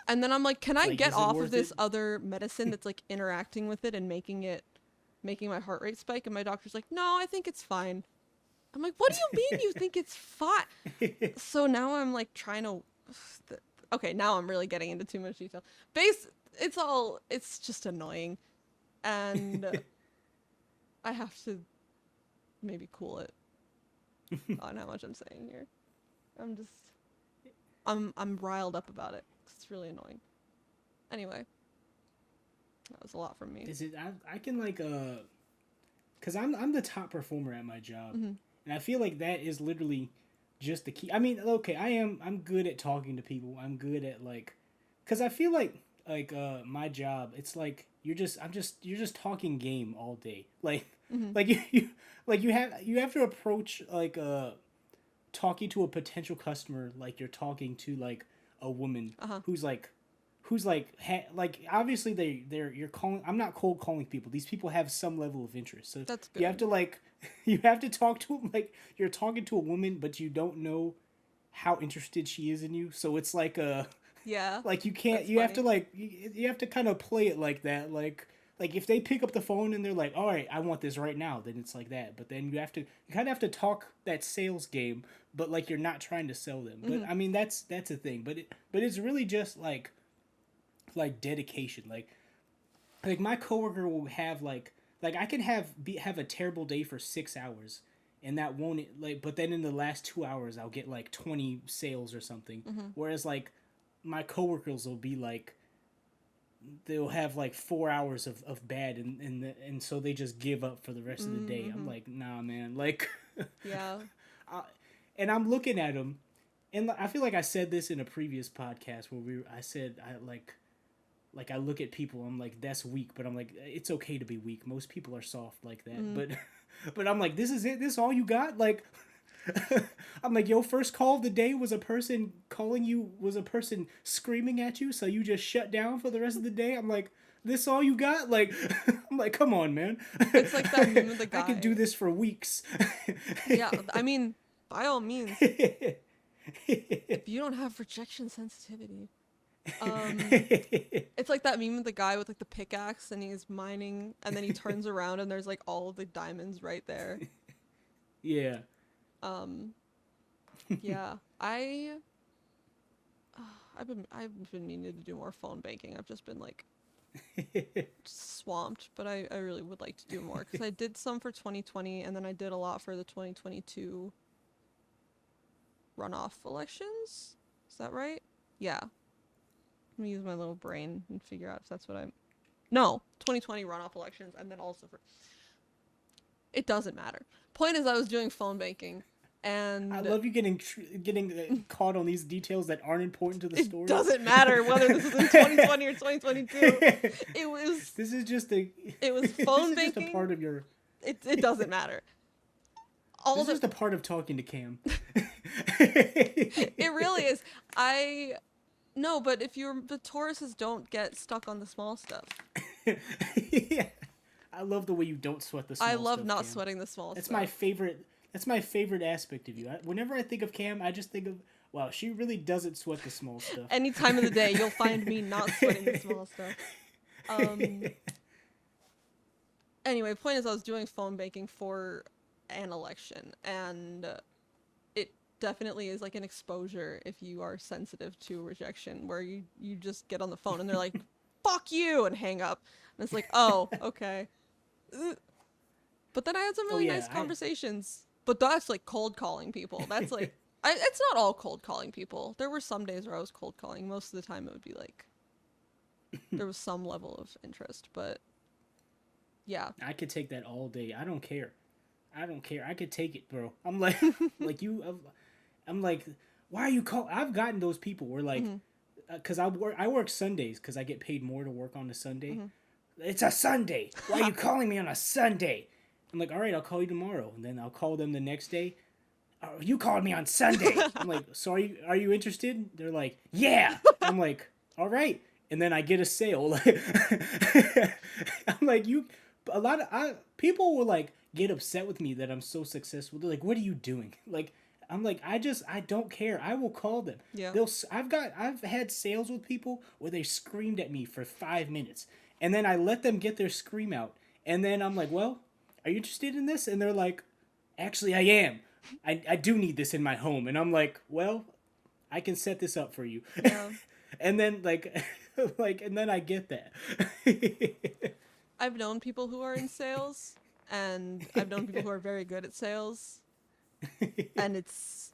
And then I'm like, can I get off of this other medicine that's like interacting with it and making my heart rate spike? And my doctor's like, no, I think it's fine. I'm like, what do you mean you think it's fine? So now I'm like trying to, okay, now I'm really getting into too much detail. It's just annoying. And I have to maybe cool it on how much I'm saying here. I'm riled up about it. It's really annoying. Anyway, that was a lot from me. I can like because I'm the top performer at my job, and I feel like that is literally just the key. I mean, okay, I'm good at talking to people. I'm good at like, because I feel like my job, it's like you're just talking game all day. Like you have to approach like talking to a potential customer like you're talking to like a woman who's obviously you're calling. I'm not cold calling people. These people have some level of interest. So that's good. You have to talk to them like you're talking to a woman, but you don't know how interested she is in you. So it's like like you can't. You have to like you have to kind of play it like that. Like if they pick up the phone and they're like, all right, I want this right now, then it's like that. But then you kind of have to talk that sales game, but like you're not trying to sell them. But I mean that's a thing. But it's really just like dedication. Like my coworker will have like I can have a terrible day for 6 hours, and that won't like. But then in the last 2 hours, I'll get like 20 sales or something. Whereas like my coworkers will be like, they'll have like 4 hours of bad, and so they just give up for the rest of the day. I'm like, nah, man. Like, yeah. and I'm looking at him, and I feel like I said this in a previous podcast where I said I look at people, I'm like, that's weak, but I'm like, it's okay to be weak. Most people are soft like that. But I'm like, this is it? This all you got? Like, I'm like, your first call of the day was a person screaming at you, so you just shut down for the rest of the day? I'm like, this all you got? Like, I'm like, come on, man. It's like that meme of the guy. I could do this for weeks. Yeah, I mean, by all means. If you don't have rejection sensitivity. It's like that meme of the guy with like the pickaxe and he's mining and then he turns around and there's like all of the diamonds right there. Yeah. Yeah. I've been meaning to do more phone banking. I've just been like swamped, but I really would like to do more because I did some for 2020 and then I did a lot for the 2022 runoff elections. Is that right? Yeah. Let me use my little brain and figure out if that's what I'm... No, 2020 runoff elections, and then also for... It doesn't matter. Point is, I was doing phone banking, and... I love you getting caught on these details that aren't important to the story. It doesn't matter whether this is in 2020 or 2022. It was... This is just a... It was phone this is banking. just a part of your... It doesn't matter. This is just a part of talking to Cam. It really is. No, but if the Tauruses don't get stuck on the small stuff. Yeah. I love the way you don't sweat the small stuff. I love not Cam. sweating the small That's stuff. That's my favorite aspect of you. Whenever I think of Cam, I just think of, wow, she really doesn't sweat the small stuff. Any time of the day, you'll find me not sweating the small stuff. Anyway, point is I was doing phone banking for an election, and it definitely is like an exposure if you are sensitive to rejection, where you just get on the phone and they're like, fuck you, and hang up. And it's like, oh, okay. But then I had some really nice conversations. But that's like cold calling people. That's like, it's not all cold calling people. There were some days where I was cold calling. Most of the time it would be like, there was some level of interest, but yeah. I could take that all day. I don't care. I could take it, bro. I'm like, I'm like, why are you call? I've gotten those people where like, because I work Sundays because I get paid more to work on a Sunday. It's a Sunday. Why are you calling me on a Sunday? I'm like, all right, I'll call you tomorrow, and then I'll call them the next day. Oh, you called me on Sunday. I'm like, so are you interested? They're like, yeah. I'm like, all right, and then I get a sale. I'm like, people will like get upset with me that I'm so successful. They're like, what are you doing? Like, I'm like, I don't care. I will call them. Yeah. I've had sales with people where they screamed at me for 5 minutes, and then I let them get their scream out, and then I'm like, well, are you interested in this? And they're like, actually, I am. I do need this in my home. And I'm like, well, I can set this up for you. Yeah. And then and then I get that. I've known people who are in sales, and I've known people who are very good at sales, and it's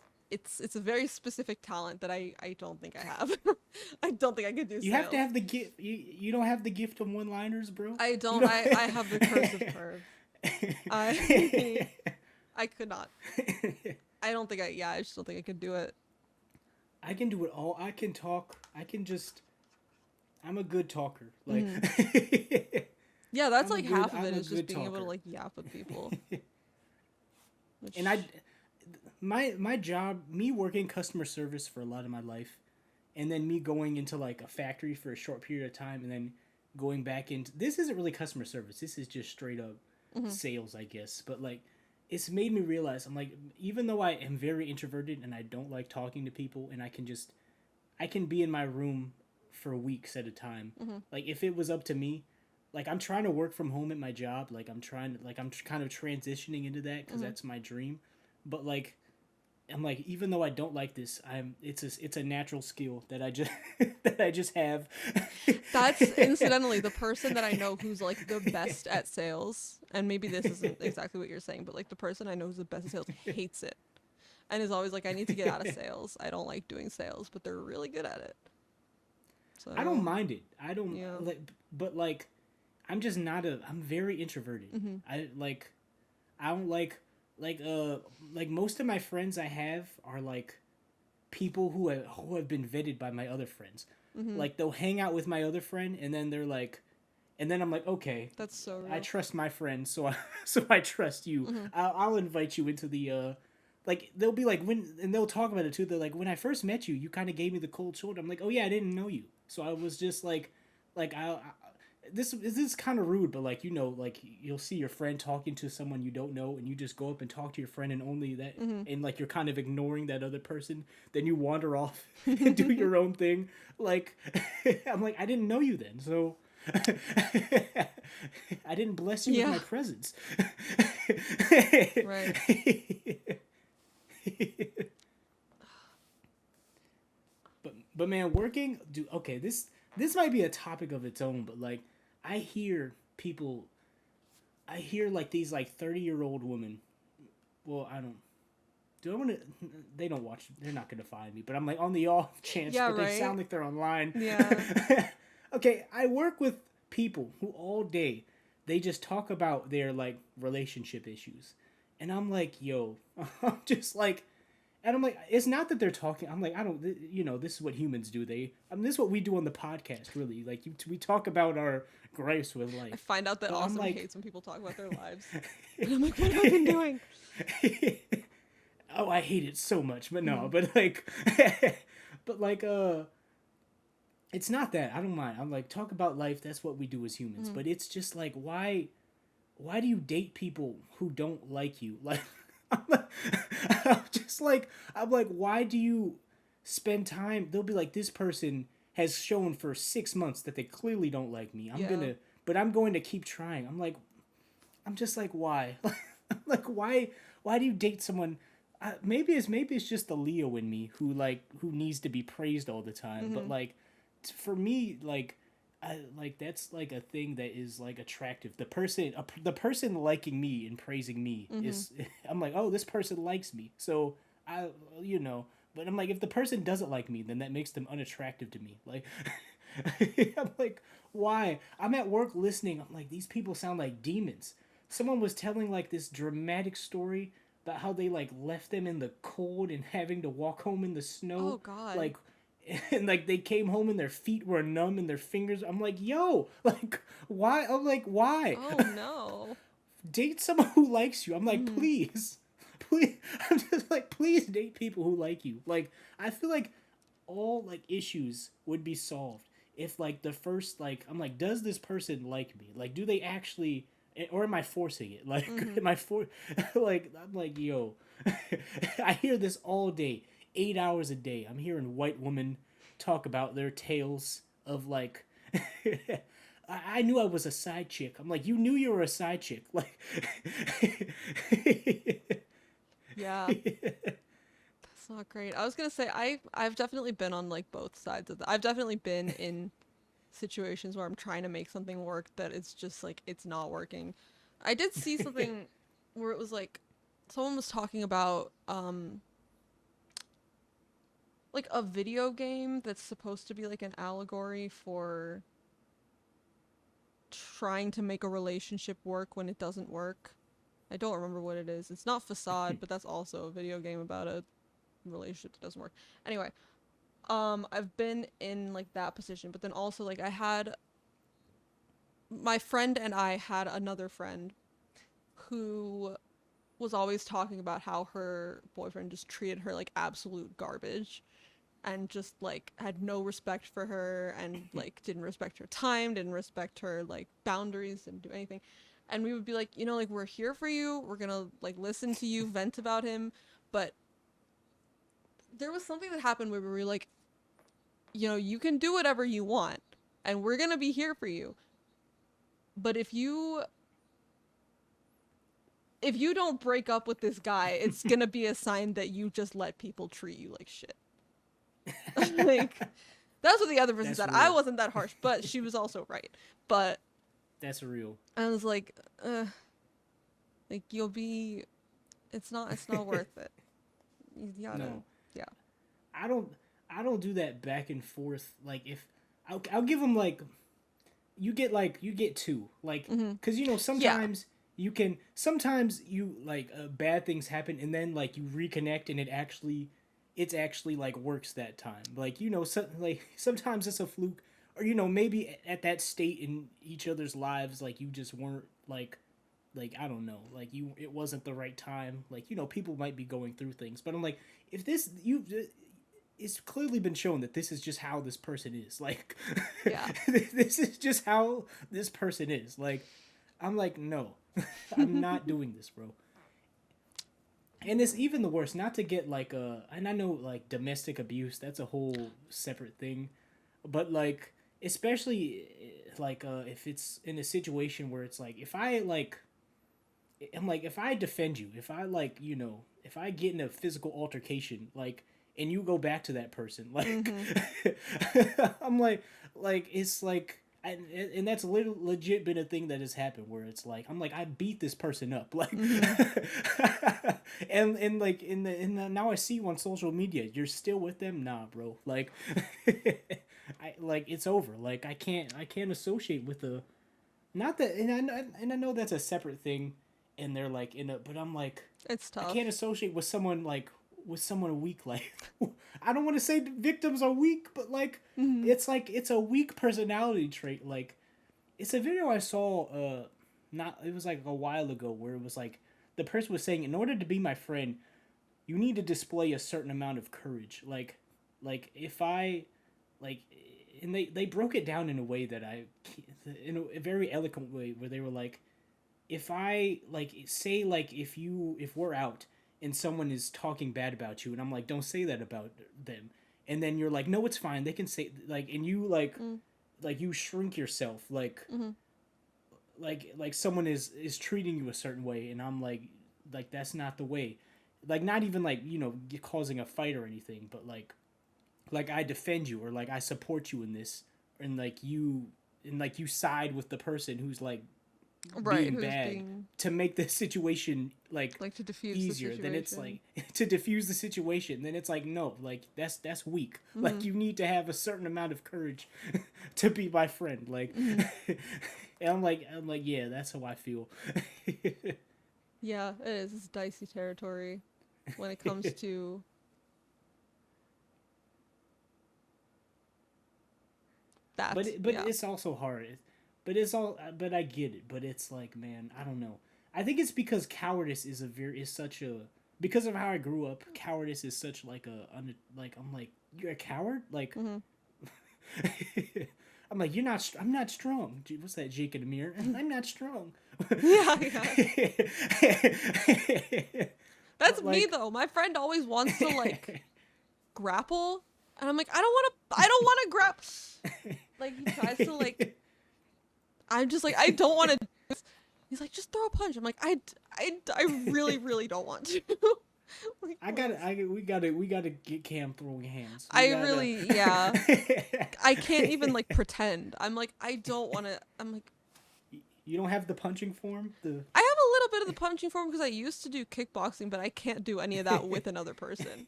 a very specific talent that I don't think I have. I don't think I could do sales. You have to have the gift. You don't have the gift of one-liners, bro? I don't. I have the cursive curve. I could not. I don't think I just don't think I could do it. I can do it all. I can talk. I'm a good talker. Like, yeah, that's like half of it is just being able to like yap with people. And my job, me working customer service for a lot of my life, and then me going into like a factory for a short period of time, and then going back into, this isn't really customer service. This is just straight up sales, I guess. But like, it's made me realize, I'm like, even though I am very introverted and I don't like talking to people, and I can be in my room for weeks at a time. Like, if it was up to me, like, I'm trying to work from home at my job. Like, I'm kind of transitioning into that because that's my dream. But like, I'm like, even though I don't like this, it's a natural skill that I just have. That's incidentally the person that I know who's like the best at sales, and maybe this isn't exactly what you're saying, but like the person I know who's the best at sales hates it, and is always like, I need to get out of sales. I don't like doing sales, but they're really good at it. So I don't mind it. I don't but like, I'm just not I'm very introverted. I don't like like most of my friends I have are like people who have been vetted by my other friends. Mm-hmm. Like they'll hang out with my other friend, and then they're like, and then I'm like, okay, that's so real. I trust my friend, so I trust you. Mm-hmm. I'll invite you into the like they'll be like and they'll talk about it too. They're like, when I first met you, you kind of gave me the cold shoulder. I'm like, oh yeah, I didn't know you, so I was just like this is kind of rude, but like like you'll see your friend talking to someone you don't know, and you just go up and talk to your friend, and only that, and like you're kind of ignoring that other person. Then you wander off and do your own thing. Like I'm like, I didn't know you then, so I didn't bless you with my presence. Right. But man, working, okay, this might be a topic of its own, but like I hear like these like 30-year-old women. Well, I don't. Do I want to? They don't watch. They're not going to find me. But I'm like on the off chance that they sound like they're online. Yeah. Okay, I work with people who all day they just talk about their like relationship issues, and I'm like, yo, I'm just like. And I'm like, it's not that they're talking. I'm like, I don't, this is what humans do. This is what we do on the podcast, really. Like, we talk about our gripes with life. I find out that Awesome like, hates when people talk about their lives. And I'm like, what have I been doing? Oh, I hate it so much. But no, but like, it's not that. I don't mind. I'm like, talk about life. That's what we do as humans. But it's just like, why do you date people who don't like you? Like, I'm like, why do you spend time? They'll be like, this person has shown for 6 months that they clearly don't like me. I'm going to keep trying. I'm just like, why? Like, why do you date someone? Maybe it's just the Leo in me who needs to be praised all the time. But like, for me, like, that's like a thing that is like attractive. The person liking me and praising me is, I'm like, oh, this person likes me. So but I'm like, if the person doesn't like me, then that makes them unattractive to me. Like, I'm like, why? I'm at work listening. I'm like, these people sound like demons. Someone was telling like this dramatic story about how they like left them in the cold and having to walk home in the snow. Oh God. Like, and like they came home and their feet were numb and their fingers. I'm like, yo, like, why? I'm like, why? Oh no. Date someone who likes you. I'm like, please. I'm just like, please date people who like you. Like, I feel like all like issues would be solved if like the first, like, I'm like, does this person like me? Like, do they actually, or am I forcing it? Like, am I like, I'm like, yo, I hear this all day. 8 hours a day. I'm hearing white women talk about their tales of like, I knew I was a side chick. I'm like, you knew you were a side chick. Like, yeah, that's not great. I was gonna say I've definitely been on like both sides of that. I've definitely been in situations where I'm trying to make something work that it's just like it's not working. I did see something where it was like someone was talking about like a video game that's supposed to be like an allegory for trying to make a relationship work when it doesn't work. I don't remember what it is. It's not Facade, but that's also a video game about a relationship that doesn't work. Anyway, I've been in like that position, but then also like my friend and I had another friend who was always talking about how her boyfriend just treated her like absolute garbage and just like had no respect for her and like didn't respect her time, didn't respect her like boundaries, didn't do anything. And we would be like, like, we're here for you, we're gonna like listen to you vent about him. But there was something that happened where we were like, you can do whatever you want and we're gonna be here for you, but if you don't break up with this guy, it's gonna be a sign that you just let people treat you like shit. Like, that's what the other person said. Real. I wasn't that harsh, but she was also right. But that's real. I was like, like it's not worth it. You gotta, no. Yeah. I don't do that back and forth. Like, if I'll give them like, you get two, like, because sometimes you can sometimes you like bad things happen and then like you reconnect and it's actually like works that time. Like like sometimes it's a fluke, or maybe at that state in each other's lives like you just weren't like I don't know, like it wasn't the right time. Like people might be going through things, but I'm like, if this it's clearly been shown that this is just how this person is. Like, Yeah. this is just how this person is. Like, I'm like, no, I'm not doing this, bro. And it's even the worst. Not to get like and I know like domestic abuse, that's a whole separate thing, but like especially like if it's in a situation where it's like if I defend you, if I like if I get in a physical altercation like and you go back to that person like I'm like it's like and that's legit been a thing that has happened where it's like I'm like I beat this person up like and like in the now I see you on social media, you're still with them. Nah, bro, like I like it's over. Like I can't associate with the not that and I know that's a separate thing and they're like but I'm like It's tough. I can't associate with someone weak. Like I don't want to say victims are weak, but like it's like it's a weak personality trait. Like it's a video I saw it was like a while ago where it was like the person was saying in order to be my friend you need to display a certain amount of courage. Like if I like and they broke it down in a way that in a very eloquent way where they were like if I like say like if we're out and someone is talking bad about you and I'm like don't say that about them and then you're like no it's fine they can say like and you like you shrink yourself like like someone is treating you a certain way and I'm like that's not the way, like not even like causing a fight or anything, but like I defend you or like I support you in this and like you side with the person who's like being bad to make the situation like to diffuse easier. Then it's like to diffuse the situation. Then it's like no, like that's weak. Like you need to have a certain amount of courage to be my friend. Like, and I'm like yeah, that's how I feel. Yeah, it is. It's dicey territory when it comes to that. But it's also hard. But I get it. But it's like, man, I don't know. I think it's because cowardice is such a because of how I grew up. Cowardice is such like I'm like you're a coward. Like I'm like I'm not strong. What's that, Jake Amir? I'm not strong. Yeah. That's me though. My friend always wants to like grapple, and I'm like I don't want to grapple. Like he tries to like. I'm just like, I don't want to do this. He's like, just throw a punch. I'm like, I really, really don't want to. Like, we gotta get Cam throwing hands. Yeah. I can't even like pretend. I'm like, I don't want to. I'm like, you don't have the punching form. I have a little bit of the punching form because I used to do kickboxing, but I can't do any of that with another person.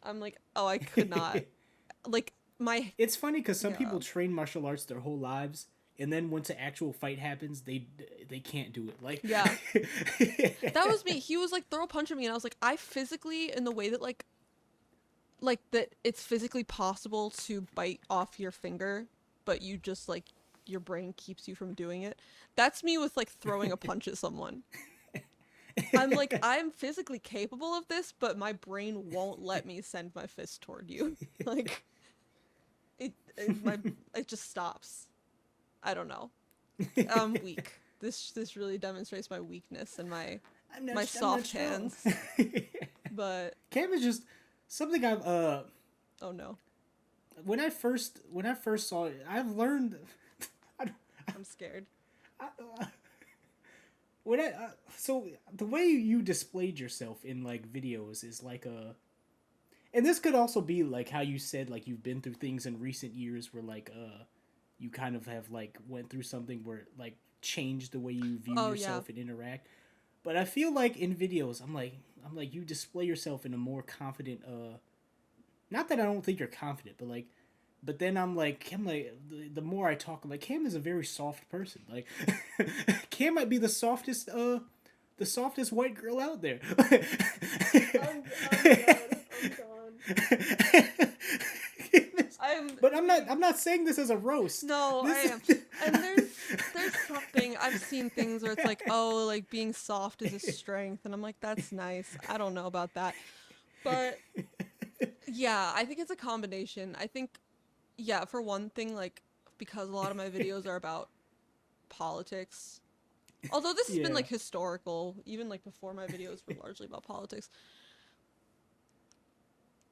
I'm like, oh, I could not. Like It's funny because some people train martial arts their whole lives. And then once an actual fight happens, they can't do it. Like yeah, that was me. He was like throw a punch at me, and I was like, I physically in the way that like that it's physically possible to bite off your finger, but you just like your brain keeps you from doing it. That's me with like throwing a punch at someone. I'm like I'm physically capable of this, but my brain won't let me send my fist toward you. Like it just stops. I don't know. I'm weak. This really demonstrates my weakness and my soft hands. But Cam is just something I've oh no. When I first saw it, I've learned. I'm scared. So the way you displayed yourself in like videos is like and this could also be like how you said like you've been through things in recent years where like you kind of have like went through something where it like changed the way you view yourself and interact. But I feel like in videos, I'm like you display yourself in a more confident. Not that I don't think you're confident, but like But then I'm like, the more I talk, I'm like, Cam is a very soft person. Like, Cam might be the softest white girl out there. I'm done. But I'm not saying this as a roast. No, I am. And there's something, I've seen things where it's like, oh, like being soft is a strength, and I'm like, that's nice. I don't know about that. But yeah, I think it's a combination. I think, yeah, for one thing, like, because a lot of my videos are about politics, although this has been like historical, even like before my videos were largely about politics,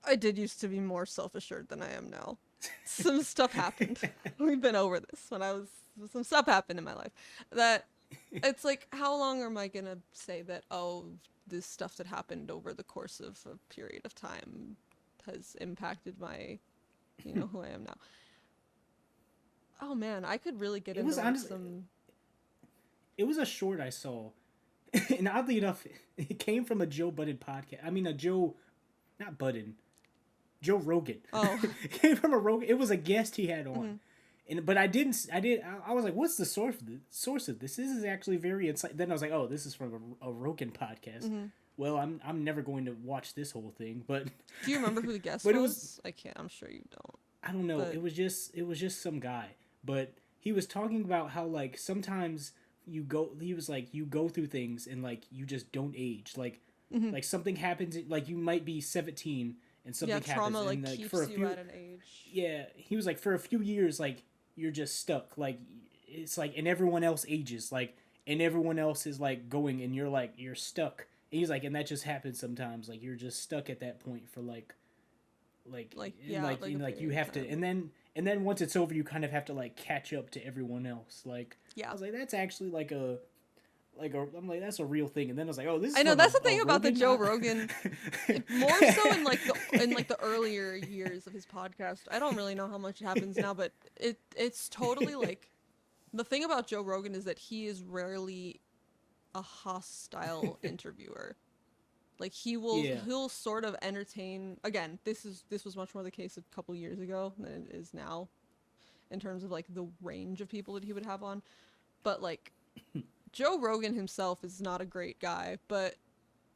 I did used to be more self-assured than I am now. Some stuff happened. We've been over this. Some stuff happened in my life that it's like, how long am I gonna say that, oh, this stuff that happened over the course of a period of time has impacted my, who I am now. Oh man, I could really get into like some. It was a short I saw, and oddly enough, it came from a Joe Budden podcast. I mean, not Budden, Joe Rogan. Oh, It came from a Rogan. It was a guest he had on, but I was like, what's the source of this? This is actually very insightful. Then I was like, oh, this is from a Rogan podcast. Well, I'm never going to watch this whole thing, but do you remember who the guest was? I can't. I'm sure you don't. I don't know. But... It was just some guy, but he was talking about how like sometimes you go through things and like you just don't age. Like like something happens, like you might be 17 and something happens, trauma and like keeps for you at an age. Yeah, he was like, for a few years, like you're just stuck. Like it's like, and everyone else ages, like, and everyone else is like going, and you're stuck. And he's like, and that just happens sometimes. Like you're just stuck at that point for you have to, and then once it's over, you kind of have to like catch up to everyone else. Like I was like, that's actually I'm like, that's a real thing. And then I was like, oh, this is, I know, that's the thing about the Joe Rogan, more so in the earlier years of his podcast. I don't really know how much happens now, but it's totally like, the thing about Joe Rogan is that he is rarely a hostile interviewer. Like he'll sort of entertain. Again, this was much more the case a couple years ago than it is now, in terms of like the range of people that he would have on. But like, Joe Rogan himself is not a great guy, but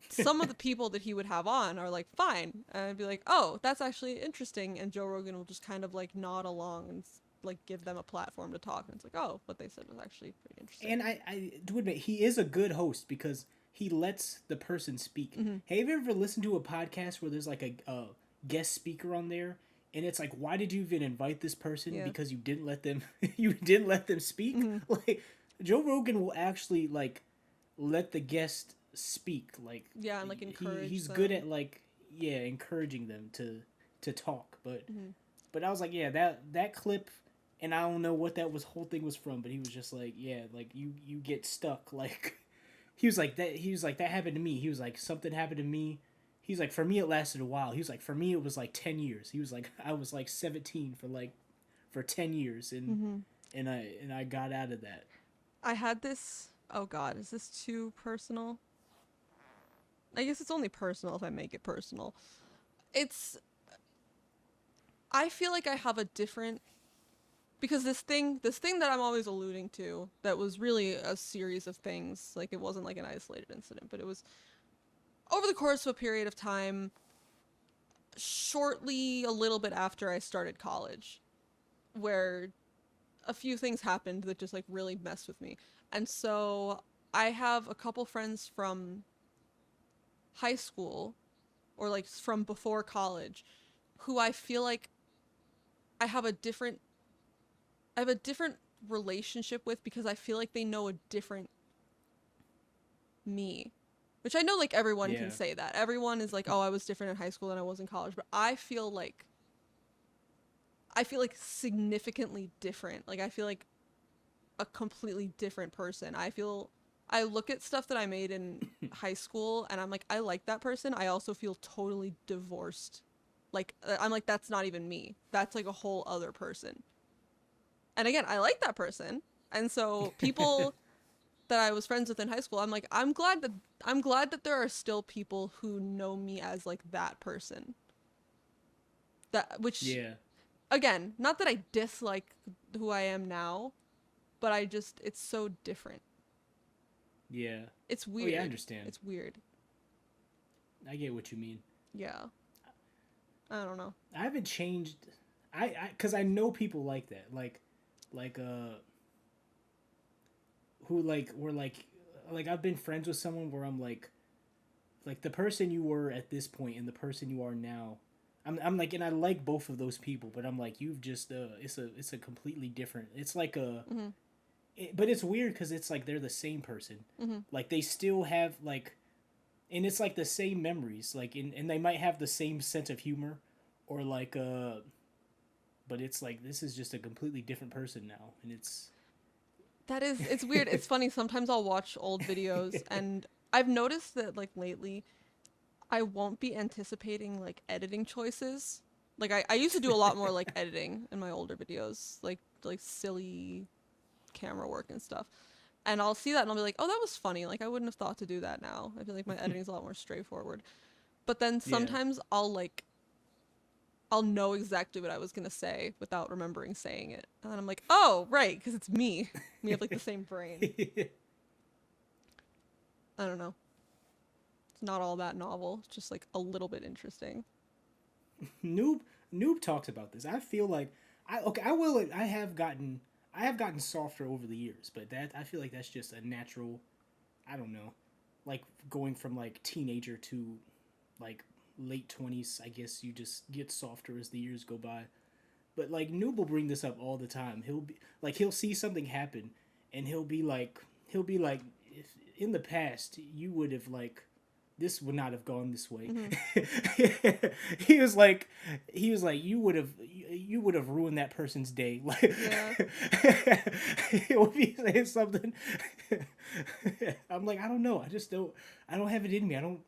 some of the people that he would have on are like fine, and I'd be like, oh, that's actually interesting, and Joe Rogan will just kind of like nod along and like give them a platform to talk, and it's like, oh, what they said was actually pretty interesting. And I do admit, he is a good host because he lets the person speak. Have you ever listened to a podcast where there's like a guest speaker on there, and it's like, why did you even invite this person? Because you didn't let them speak. Like, Joe Rogan will actually like let the guest speak. Like, and like encourage. He's good at like encouraging them to talk. But I was like, that clip. And I don't know what whole thing was from, but he was just like, like you get stuck. Like, he was like, that happened to me. He was like, something happened to me. He's like, for me, it lasted a while. He was like, for me, it was like 10 years. He was like, I was like 17 for 10 years. And I got out of that. I had this, oh God, is this too personal? I guess it's only personal if I make it personal. I feel like I have a different, because this thing that I'm always alluding to, that was really a series of things, like it wasn't like an isolated incident, but it was over the course of a period of time, shortly a little bit after I started college, where a few things happened that just like really messed with me. And so I have a couple friends from high school, or like from before college, who I feel like I have a different relationship with, because I feel like they know a different me. Which I know like everyone can say that. Everyone is like, oh, I was different in high school than I was in college. But I feel like significantly different. Like, I feel like a completely different person. I look at stuff that I made in high school and I'm like, I like that person. I also feel totally divorced. Like, I'm like, that's not even me. That's like a whole other person. And again, I like that person. And so people that I was friends with in high school, I'm like, I'm glad that there are still people who know me as like that person. again, not that I dislike who I am now, but it's so different. Yeah. It's weird. Oh, yeah, I understand. It's weird. I get what you mean. Yeah. I don't know. I haven't changed. Because I know people like that. Who, were I've been friends with someone where I'm like, the person you were at this point and the person you are now. I'm like, and I like both of those people, but I'm like, you've just, it's a completely different, it's like a, but it's weird because it's like they're the same person. Like, they still have, like, and it's like the same memories, like, and they might have the same sense of humor, or like, but it's like, this is just a completely different person now, and it's weird. It's funny. Sometimes I'll watch old videos, and I've noticed that, like, lately, I won't be anticipating, like, editing choices. Like, I used to do a lot more, like, editing in my older videos, like silly camera work and stuff. And I'll see that and I'll be like, oh, that was funny. Like, I wouldn't have thought to do that now. I feel like my editing's a lot more straightforward. But then sometimes I'll know exactly what I was going to say without remembering saying it. And then I'm like, oh, right, because it's me. We have, like, the same brain. I don't know. It's not all that novel. It's just, like, a little bit interesting. Noob talks about this. I feel like I have gotten softer over the years, but that I feel like that's just a natural, I don't know, like going from like teenager to like late 20s, I guess you just get softer as the years go by. But like Noob will bring this up all the time. He'll see something happen and he'll be like if in the past you would have like this would not have gone this way. He was like you would have ruined that person's day. Like he would be saying something. I'm like, I don't know. I don't have it in me. I'm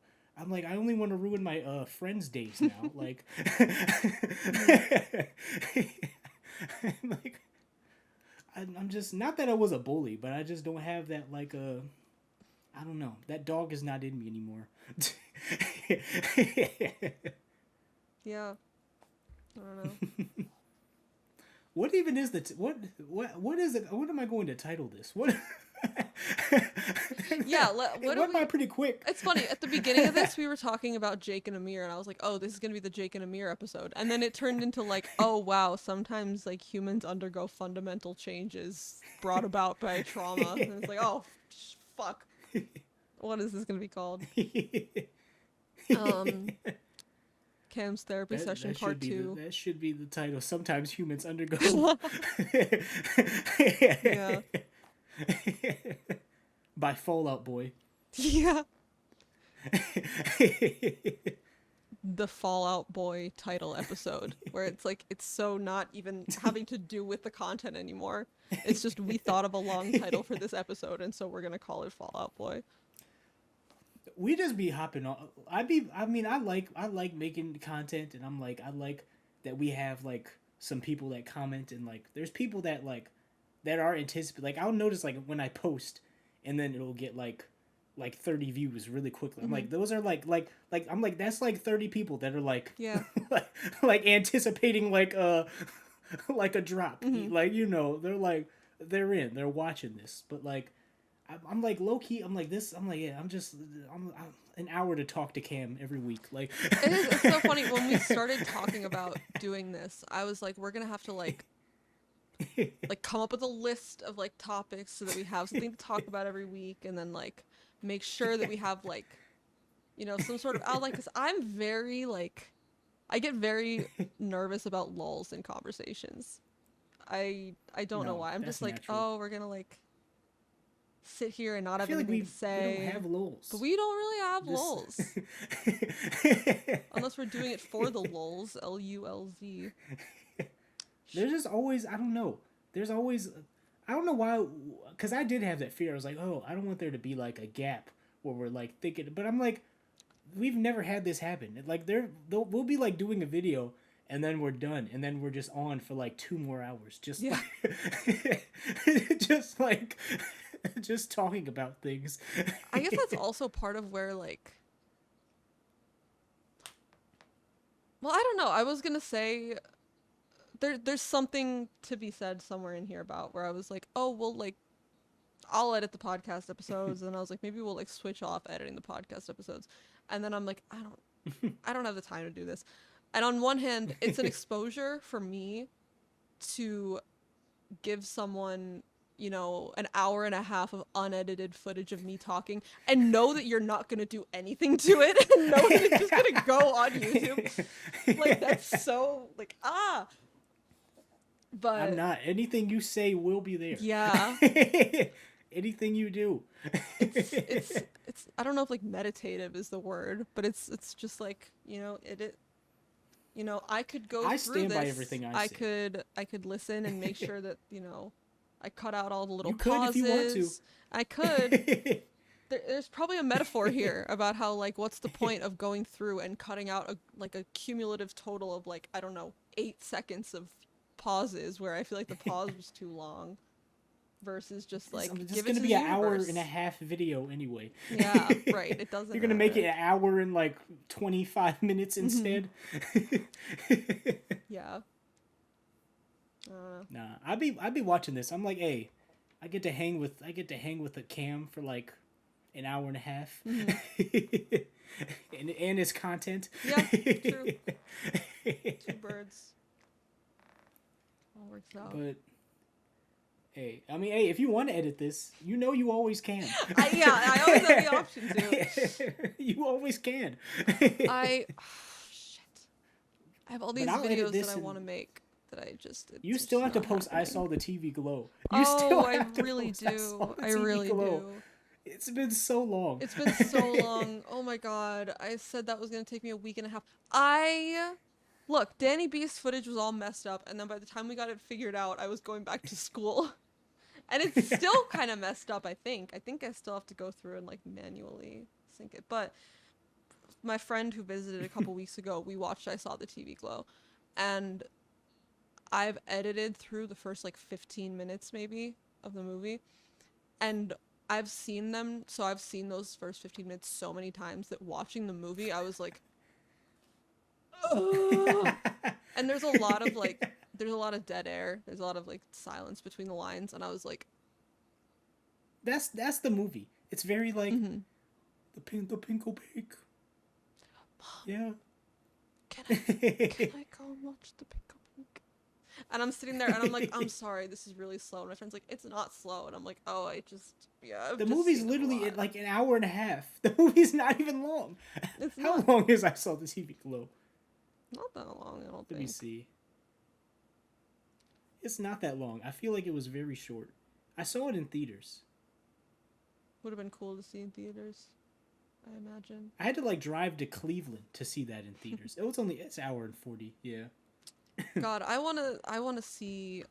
like, I only want to ruin my friends' days now. Like I'm like I'm just not that I was a bully, but I just don't have that like I don't know. That dog is not in me anymore. Yeah. I don't know. What even is what is it? What am I going to title this? What? Yeah, it went by pretty quick. It's funny. At the beginning of this, we were talking about Jake and Amir, and I was like, "Oh, this is gonna be the Jake and Amir episode." And then it turned into like, "Oh wow, sometimes like humans undergo fundamental changes brought about by trauma." And it's like, "Oh, fuck." What is this gonna be called? Cam's therapy session part 2. That should be the title. Sometimes humans undergo. Yeah. By Fallout Boy. Yeah. The Fallout Boy title episode, where it's like it's so not even having to do with the content anymore. It's just we thought of a long title for this episode, and so we're gonna call it Fallout Boy. We just be hopping on. I like making content, and I'm like, I like that we have like some people that comment, and like there's people that like that are anticipating. Like I'll notice like when I post, and then it'll get like 30 views really quickly. I'm like, those are like I'm like, that's like 30 people that are like like anticipating like a drop. Like, you know, they're watching this, but like I'm like low key. I'm like this. I'm like, yeah. I'm an hour to talk to Cam every week. Like it's so funny when we started talking about doing this. I was like, we're gonna have to like come up with a list of like topics so that we have something to talk about every week, and then like make sure that we have like, you know, some sort of outline. Because I'm very like, I get very nervous about lulls in conversations. I don't know why. I'm just like, natural. Oh, we're gonna like sit here and not have anything to say. We don't have lulls. But we don't really have lulls. Unless we're doing it for the lulls. Lulz. There's just always, I don't know. There's always, I don't know why, because I did have that fear. I was like, oh, I don't want there to be like a gap where we're like thinking, but I'm like, we've never had this happen. Like we'll be like doing a video and then we're done, and then we're just on for like 2 more hours, just just talking about things. I guess that's also part of where like, well, I don't know. I was gonna say there's something to be said somewhere in here about where I was like, oh, well, like, I'll edit the podcast episodes, and I was like, maybe we'll like switch off editing the podcast episodes, and then I'm like, I don't have the time to do this. And on one hand, it's an exposure for me to give someone, you know, an hour and a half of unedited footage of me talking and know that you're not going to do anything to it and know that it's just going to go on YouTube. Like, that's so, like, But I'm not. Anything you say will be there. Yeah. Anything you do. It's I don't know if like meditative is the word, but it's just like, you know, you know, I could go through this. I stand by everything I say. I could listen and make sure that, you know, I cut out all the little pauses. You could if you want to. I could. There's probably a metaphor here about how, like, what's the point of going through and cutting out a cumulative total of, like, I don't know, 8 seconds of pauses where I feel like the pause was too long versus just like it's going to be an hour and a half video anyway. Yeah, right. It doesn't You're going to make it an hour and like 25 minutes instead. Yeah. Nah, I'd be watching this. I'm like, hey, I get to hang with a Cam for like an hour and a half. and his content. Yeah, true. 2 birds. All works out. But hey, I mean, hey, if you want to edit this, you know you always can. I always have the option to. You always can. Shit. I have all these videos that I want to make that I just. You still have to post. I saw the TV glow. You still have to really do. I really do. It's been so long. It's been so long. Oh my god! I said that was gonna take me a week and a half. Look, Danny B's footage was all messed up, and then by the time we got it figured out, I was going back to school. And it's still kind of messed up, I think. I think I still have to go through and, like, manually sync it. But my friend who visited a couple weeks ago, we watched I Saw the TV Glow. And I've edited through the first, like, 15 minutes, maybe, of the movie. And I've seen them, so I've seen those first 15 minutes so many times that watching the movie, I was like... And there's a lot of dead air. There's a lot of like silence between the lines, and I was like, "That's the movie." It's very like the Pinkle Pig. Mom, yeah. Can I go and watch the Pinkle Pig? And I'm sitting there, and I'm like, "I'm sorry, this is really slow." And my friend's like, "It's not slow," and I'm like, "Oh, the movie's literally like an hour and a half. The movie's not even long. How long is I Saw the TV Glow? Not that long, I don't think. Let me see. It's not that long. I feel like it was very short. I saw it in theaters. Would have been cool to see in theaters, I imagine. I had to like drive to Cleveland to see that in theaters. It's an hour and 40. Yeah. God, I wanna see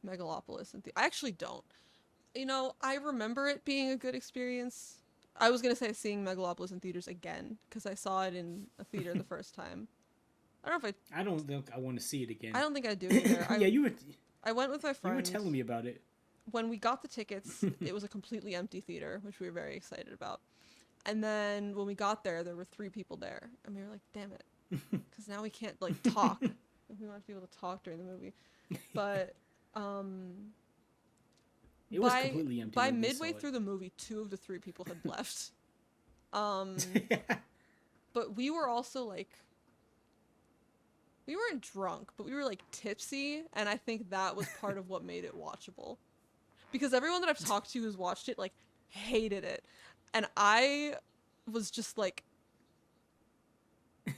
Megalopolis in I actually don't. You know, I remember it being a good experience. I was gonna say seeing Megalopolis in theaters again because I saw it in a theater the first time. I don't think I want to see it again. I don't think I do either. I went with my friend. You were telling me about it. When we got the tickets, it was a completely empty theater, which we were very excited about. And then when we got there were 3 people there, and we were like, "Damn it," because now we can't like talk. We want to be able to talk during the movie, but it was completely empty. By midway through the movie, 2 of the 3 people had left. But we were also like, we weren't drunk, but we were like tipsy, and I think that was part of what made it watchable. Because everyone that I've talked to who's watched it like hated it, and I was just like,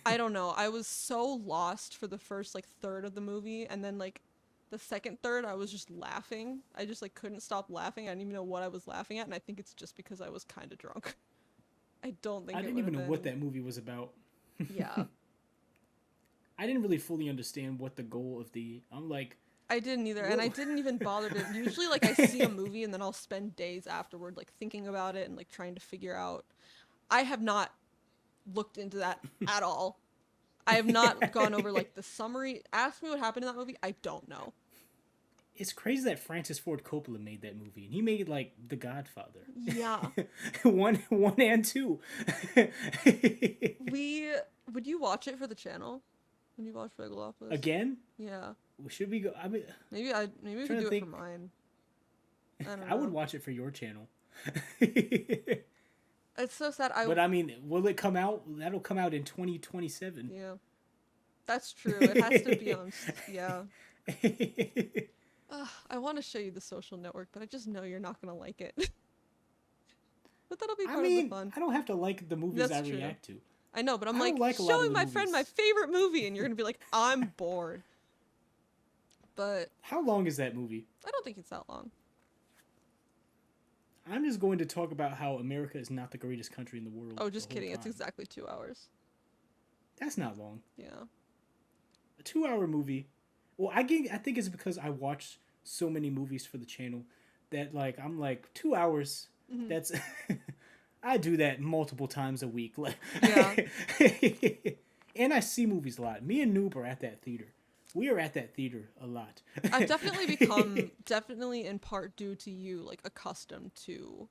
I don't know. I was so lost for the first like third of the movie, and then like the second third, I was just laughing. I just like couldn't stop laughing. I didn't even know what I was laughing at, and I think it's just because I was kind of drunk. I didn't even know what that movie was about. Yeah. I didn't really fully understand what the goal of I'm like... I didn't either, and I didn't even bother to... Usually, like, I see a movie, and then I'll spend days afterward, like, thinking about it and, like, trying to figure out... I have not looked into that at all. I have not gone over, like, the summary. Ask me what happened in that movie. I don't know. It's crazy that Francis Ford Coppola made that movie, and he made like The Godfather. Yeah. one and 2. Would you watch it for the channel? when you watch Megalopolis. Again? Yeah. Should we go? I mean, maybe we could do it for mine. I don't know. I would watch it for your channel. It's so sad. But I mean, will it come out? That'll come out in 2027. Yeah. That's true. It has to be on. Yeah. I want to show you The Social Network, but I just know you're not gonna like it. But that'll be part of the fun. I don't have to like the movies I react to. I know, but I'm like showing my friend my favorite movie, and you're gonna be like, I'm bored. But how long is that movie? I don't think it's that long. I'm just going to talk about how America is not the greatest country in the world. Oh, just kidding. It's exactly 2 hours. That's not long. Yeah. A 2-hour movie. Well, I think it's because I watch so many movies for the channel that like I'm like 2 hours. Mm-hmm. That's I do that multiple times a week. Like, yeah. And I see movies a lot. Me and Noob are at that theater. We are at that theater a lot. I've definitely become, definitely in part due to you, like, accustomed to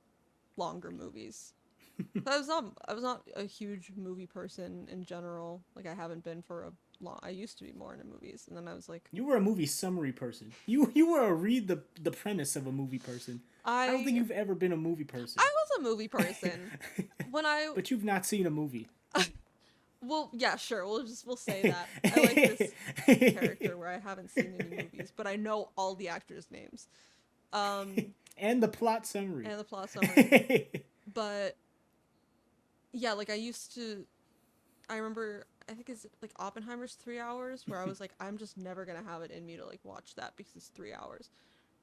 longer movies. I was not a huge movie person in general. Like, I haven't been for a long. I used to be more into movies, and then I was like. You were a movie summary person. You were a read the premise of a movie person. I don't think you've ever been a movie person. I was a movie person But you've not seen a movie. Well, yeah, sure. We'll say that. I like this character where I haven't seen any movies, but I know all the actors' names. And the plot summary. But yeah, like I remember, I think it's like Oppenheimer's 3 hours, where I was like, I'm just never gonna have it in me to like watch that because it's 3 hours.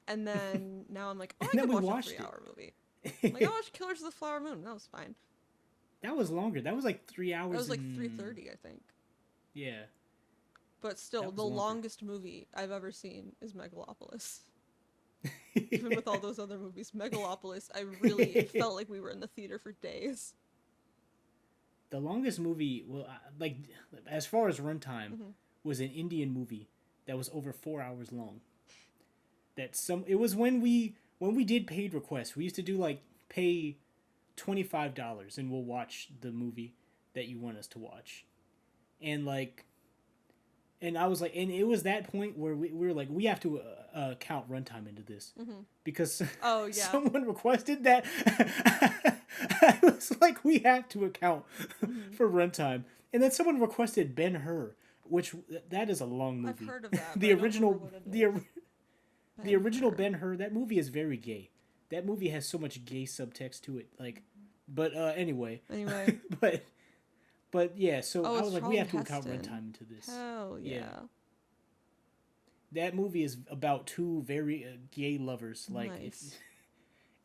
And then now I'm like, oh, I can watch a 3-hour movie. I'm like, I watched Killers of the Flower Moon. That was fine. That was longer. That was like 3 hours. That was like 3:30, I think. Yeah. But still, the longest movie I've ever seen is Megalopolis. Even with all those other movies, Megalopolis, I really felt like we were in the theater for days. The longest movie, well, like as far as runtime, was an Indian movie that was over 4 hours long. It was when we did paid requests. We used to do like pay $25 and we'll watch the movie that you want us to watch. And like, and I was like, and it was that point where we were like, we have to count runtime into this because someone requested that. I was like, we have to account for runtime. And then someone requested Ben-Hur, which that is a long movie. I've heard of that. The original Ben-Hur, that movie is very gay. That movie has so much gay subtext to it. Like, but anyway. But yeah, so I was like, we have to account runtime into this. Hell yeah. That movie is about two very gay lovers. Like, nice.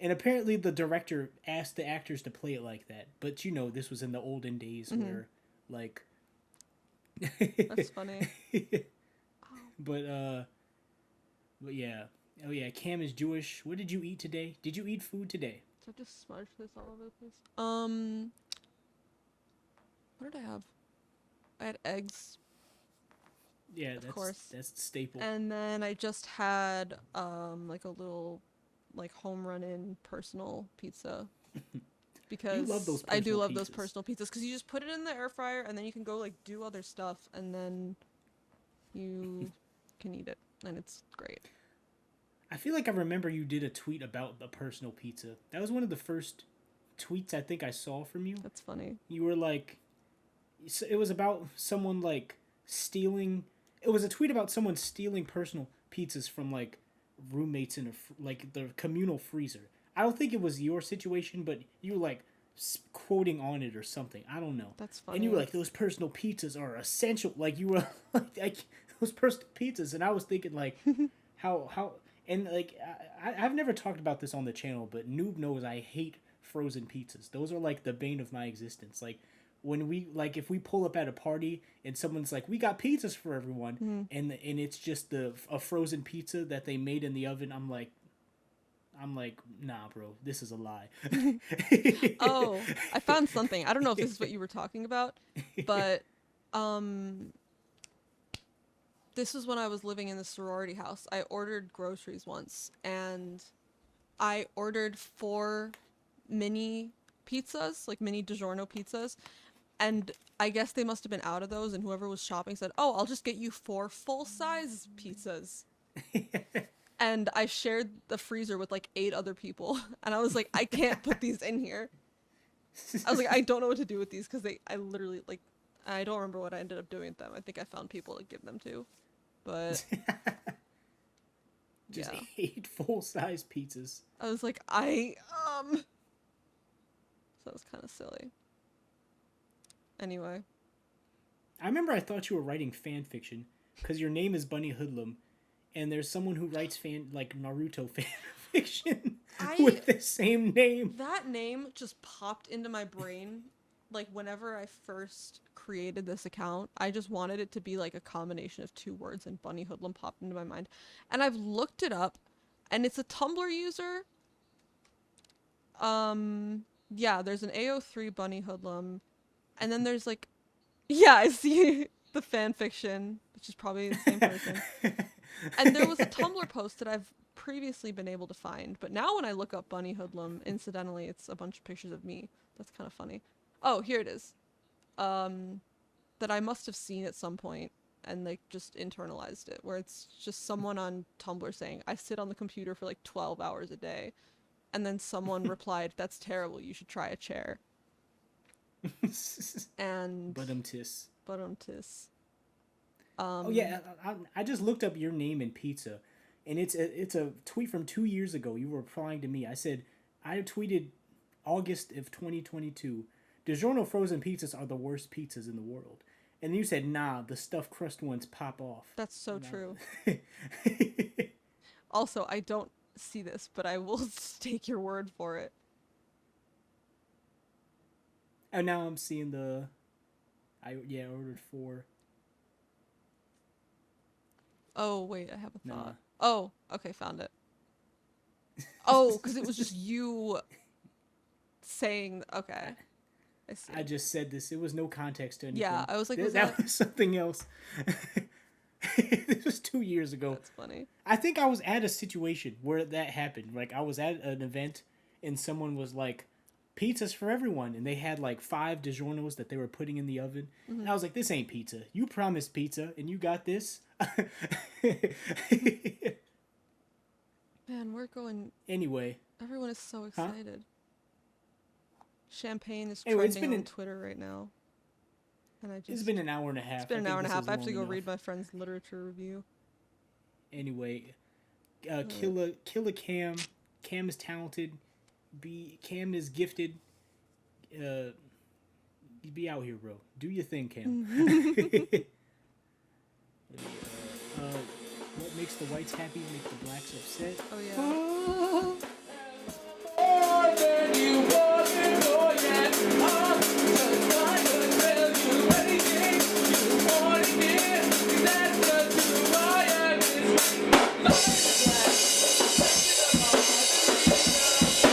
And apparently the director asked the actors to play it like that. But you know, this was in the olden days where, like. That's funny. But yeah. Oh yeah, Cam is Jewish. What did you eat today? Did you eat food today? Did I just smudge this all over the place? What did I have? I had eggs. Yeah, that's the staple. And then I just had like a little like home run in personal pizza. Because you love those I do love those personal pizzas because you just put it in the air fryer and then you can go like do other stuff and then you can eat it and it's great. I feel like I remember you did a tweet about the personal pizza. That was one of the first tweets I think I saw from you. That's funny. You were like, it was about someone like stealing. It was a tweet about someone stealing personal pizzas from like roommates in like the communal freezer. I don't think it was your situation, but you were like quoting on it or something. I don't know. That's funny. And you were like, those personal pizzas are essential. Like you were like those personal pizzas, and I was thinking like, how. And, like, I've never talked about this on the channel, but Noob knows I hate frozen pizzas. Those are, like, the bane of my existence. Like, when we, like, if we pull up at a party and someone's like, we got pizzas for everyone, and it's just a frozen pizza that they made in the oven, I'm like, nah, bro, this is a lie. Oh, I found something. I don't know if this is what you were talking about, but, this was when I was living in the sorority house. I ordered groceries once, and I ordered 4 mini pizzas, like mini DiGiorno pizzas, And I guess they must have been out of those, and whoever was shopping said, "Oh, I'll just get you 4 full-size pizzas." And I shared the freezer with like 8 other people, and I was like, I can't put these in here. I was like, I don't know what to do with these because I literally like, I don't remember what I ended up doing with them. I think I found people to give them to, but just yeah. 8 full-size pizzas. I was like, so that was kind of silly. Anyway. I remember I thought you were writing fan fiction because your name is Bunny Hoodlum, and there's someone who writes Naruto fan fiction with the same name. That name just popped into my brain, like whenever I first created this account. I just wanted it to be like a combination of 2 words, and Bunny Hoodlum popped into my mind. And I've looked it up, and it's a Tumblr user. Yeah, there's an AO3 Bunny Hoodlum, and then there's like, yeah, I see the fan fiction, which is probably the same person. And there was a Tumblr post that I've previously been able to find, but now when I look up Bunny Hoodlum, incidentally, it's a bunch of pictures of me. That's kind of funny. Oh, here it is. That I must have seen at some point and like just internalized it, where it's just someone on Tumblr saying, I sit on the computer for like 12 hours a day. And then someone replied, that's terrible, you should try a chair. And But-um-tis. Oh yeah, I just looked up your name in pizza, and it's a tweet from 2 years ago. You were replying to me. I said, I tweeted August of 2022, DiGiorno frozen pizzas are the worst pizzas in the world. And you said, nah, the stuffed crust ones pop off. That's so true. Also, I don't see this, but I will take your word for it. And now I'm seeing I ordered 4. Oh, wait, I have a thought. Nah. Oh, okay, found it. Oh, because it was just you saying, okay. I see. I just said this. It was no context to anything. Yeah, I was like, that was something else. This was 2 years ago. That's funny. I think I was at a situation where that happened. Like, I was at an event, and someone was like, pizzas for everyone. And they had like 5 DiGiornos that they were putting in the oven. Mm-hmm. And I was like, this ain't pizza. You promised pizza, and you got this? Man, we're going... Anyway. Everyone is so excited. Huh? Champagne is anyway, trending on Twitter right now. And it's been an hour and a half. It's been an hour and a half. I have to go read my friend's literature review. Anyway, KILLA Cam. Cam is talented. Cam is gifted. Be out here, bro. Do your thing, Cam. What makes the whites happy make the blacks upset? Oh, yeah.